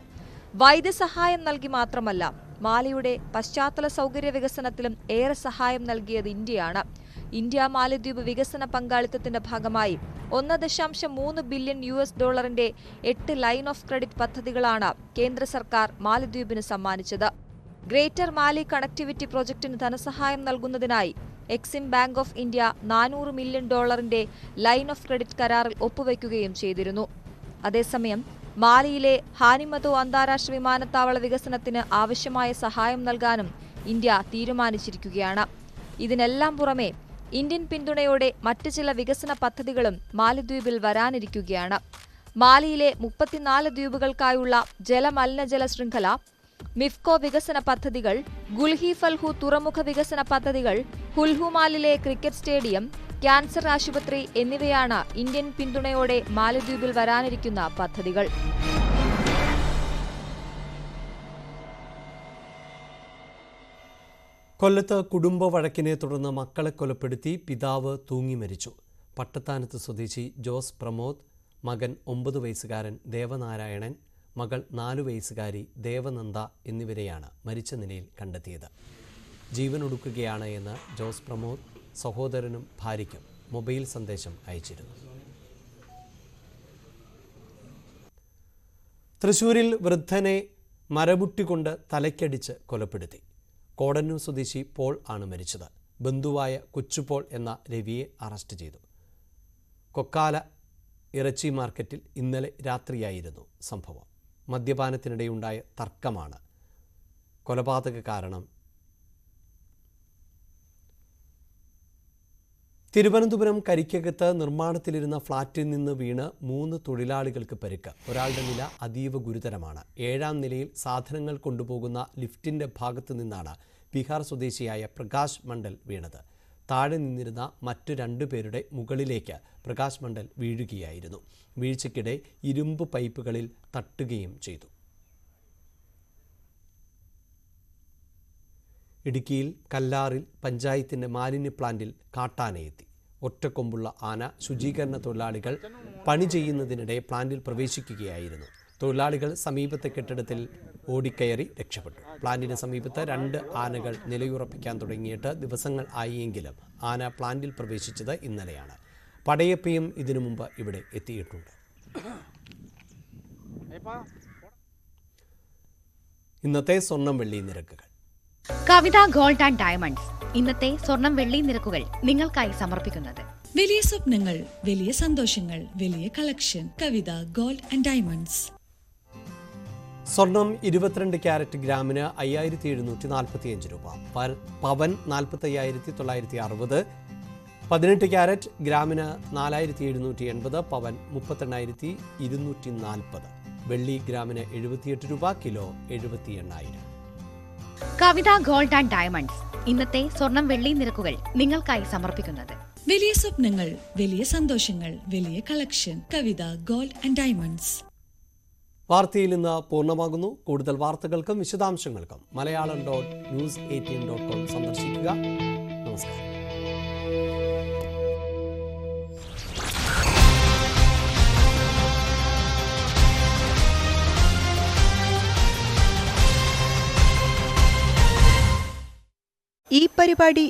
വൈദ്യസഹായം നൽകി മാത്രമല്ല, മാലിയുടെ പശ്ചാത്തല സൗകര്യ വികസനത്തിലും ഏറെ സഹായം നൽകിയത് ഇന്ത്യയാണ്. ഇന്ത്യ മാലദ്വീപ് വികസന പങ്കാളിത്തത്തിന്റെ ഭാഗമായി 1.3 ബില്യൺ $ന്റെ 8 ലൈൻ ഓഫ് ക്രെഡിറ്റ് പദ്ധതികളാണ് കേന്ദ്ര സർക്കാർ മാലദ്വീപിന് സമ്മാനിച്ചത്. ഗ്രേറ്റർ മാലി കണക്ടിവിറ്റി പ്രോജക്ടിന് ധനസഹായം നൽകുന്നതിനായി Exim bank of India $400 million line of credit കരാറിൽ ഒപ്പുവയ്ക്കുകയും ചെയ്തിരുന്നു. അതേസമയം മാലിയിലെ ഹാനിമതോ അന്താരാഷ്ട്ര വിമാനത്താവള വികസനത്തിന് ആവശ്യമായ സഹായം നൽകാനും ഇന്ത്യ തീരുമാനിച്ചിരിക്കുകയാണ്. ഇതിനെല്ലാം പുറമെ ഇന്ത്യൻ പിന്തുണയോടെ മറ്റ് ചില വികസന പദ്ധതികളും മാലദ്വീപിൽ വരാനിരിക്കുകയാണ്. മാലിയിലെ 34 ദ്വീപുകൾക്കായുള്ള ജലമലിനജല ശൃംഖല, മിഫ്കോ വികസന പദ്ധതികൾ, ഗുൽഹി ഫൽഹു തുറമുഖ വികസന പദ്ധതികൾ, ഹുൽഹുമാലിലെ ക്രിക്കറ്റ് സ്റ്റേഡിയം, ക്യാൻസർ ആശുപത്രി എന്നിവയാണ് ഇന്ത്യൻ പിന്തുണയോടെ മാലദ്വീപിൽ വരാനിരിക്കുന്ന പദ്ധതികൾ. കൊല്ലത്ത് കുടുംബ വഴക്കിനെ തുടർന്ന് മക്കളെ കൊലപ്പെടുത്തി പിതാവ് തൂങ്ങി മരിച്ചു. പട്ടത്താനത്ത് സ്വദേശി ജോസ് പ്രമോദ്, മകൻ 9 വയസ്സുകാരൻ ദേവനാരായണൻ, മകൾ 4 വയസ്സുകാരി ദേവനന്ദ എന്നിവരെയാണ് മരിച്ച നിലയിൽ കണ്ടെത്തിയത്. ജീവനൊടുക്കുകയാണ് എന്ന് ജോസ് പ്രമോദ് സഹോദരനും ഭാര്യയ്ക്കും മൊബൈൽ സന്ദേശം അയച്ചിരുന്നു. തൃശൂരിൽ വൃദ്ധനെ മരമുട്ടിക്കൊണ്ട് തലയ്ക്കടിച്ച് കൊലപ്പെടുത്തി. കോടന്നൂർ സ്വദേശി പോൾ ആണ് മരിച്ചത്. ബന്ധുവായ കൊച്ചുപോൾ എന്ന രവിയെ അറസ്റ്റ് ചെയ്തു. കൊക്കാല ഇറച്ചി മാർക്കറ്റിൽ ഇന്നലെ രാത്രിയായിരുന്നു സംഭവം. മദ്യപാനത്തിനിടെയുണ്ടായ തർക്കമാണ് കൊലപാതക കാരണം. തിരുവനന്തപുരം കരിക്കകത്ത് നിർമ്മാണത്തിലിരുന്ന ഫ്ളാറ്റിൽ നിന്ന് വീണ് 3 തൊഴിലാളികൾക്ക് പരിക്ക്. ഒരാളുടെ നില അതീവ ഗുരുതരമാണ്. 7ാം നിലയിൽ സാധനങ്ങൾ കൊണ്ടുപോകുന്ന ലിഫ്റ്റിന്റെ ഭാഗത്തു നിന്നാണ് ബീഹാർ സ്വദേശിയായ പ്രകാശ് മണ്ഡൽ വീണത്. താഴെ നിന്നിരുന്ന മറ്റു 2 പേരുടെ മുകളിലേക്ക് പ്രകാശ് മണ്ഡൽ വീഴുകയായിരുന്നു. വീഴ്ചയ്ക്കിടെ ഇരുമ്പ് പൈപ്പുകളിൽ തട്ടുകയും ചെയ്തു. ഇടുക്കിയിൽ കല്ലാറിൽ പഞ്ചായത്തിന്റെ മാലിന്യ പ്ലാന്റിൽ കാട്ടാനയെത്തി. ഒറ്റക്കൊമ്പുള്ള ആന ശുചീകരണ തൊഴിലാളികൾ പണി ചെയ്യുന്നതിനിടെ പ്ലാന്റിൽ പ്രവേശിക്കുകയായിരുന്നു. തൊഴിലാളികൾ സമീപത്തെ കെട്ടിടത്തിൽ ഓടിക്കയറി രക്ഷപ്പെട്ടു. പ്ലാന്റിന് സമീപത്ത് 2 ആനകൾ നിലയുറപ്പിക്കാൻ തുടങ്ങിയിട്ട് ദിവസങ്ങൾ ആയെങ്കിലും ആന പ്ലാന്റിൽ പ്രവേശിച്ചത് ഇന്നലെയാണ്. പടയപ്പയും ഇതിനു മുമ്പ് ഇവിടെ എത്തിയിട്ടുണ്ട്. ഇന്നത്തെ സ്വർണം വെള്ളി നിരക്കുകൾ. കവിത ഗോൾഡ് ആൻഡ് ഡയമണ്ട്സ് ഇന്നത്തെ സ്വർണം വെള്ളി നിരക്കുകൾ നിങ്ങൾക്കായി സമർപ്പിക്കുന്നത്. വലിയ സ്വപ്നങ്ങൾ, വലിയ സന്തോഷങ്ങൾ, വലിയ collection. Kavitha gold and diamonds. സ്വർണം 22 ക്യാരറ്റ് ഗ്രാമിന് 5745 രൂപ. പവൻ 45,960. 18 ക്യാരറ്റ് ഗ്രാമിന് 4780. പവൻ 38,240. വെള്ളി ഗ്രാമിന് 78 രൂപ. Kilo 78,000. Kavitha gold and diamonds ഇന്നത്തെ സ്വർണം വെള്ളി നിരക്കുകൾ നിങ്ങൾക്കായി സമർപ്പിക്കുന്നത്. വലിയ സ്വപ്നങ്ങൾ, വലിയ സന്തോഷങ്ങൾ, വലിയ collection. Kavitha gold and diamonds. വാർത്തയിൽ ഇന്ന് പൂർണ്ണമാകുന്നു. കൂടുതൽ വാർത്തകൾക്കും വിശദാംശങ്ങൾക്കും malayalam.news18.com സന്ദർശിക്കുക. നമസ്കാരം. ഈ പരിപാടി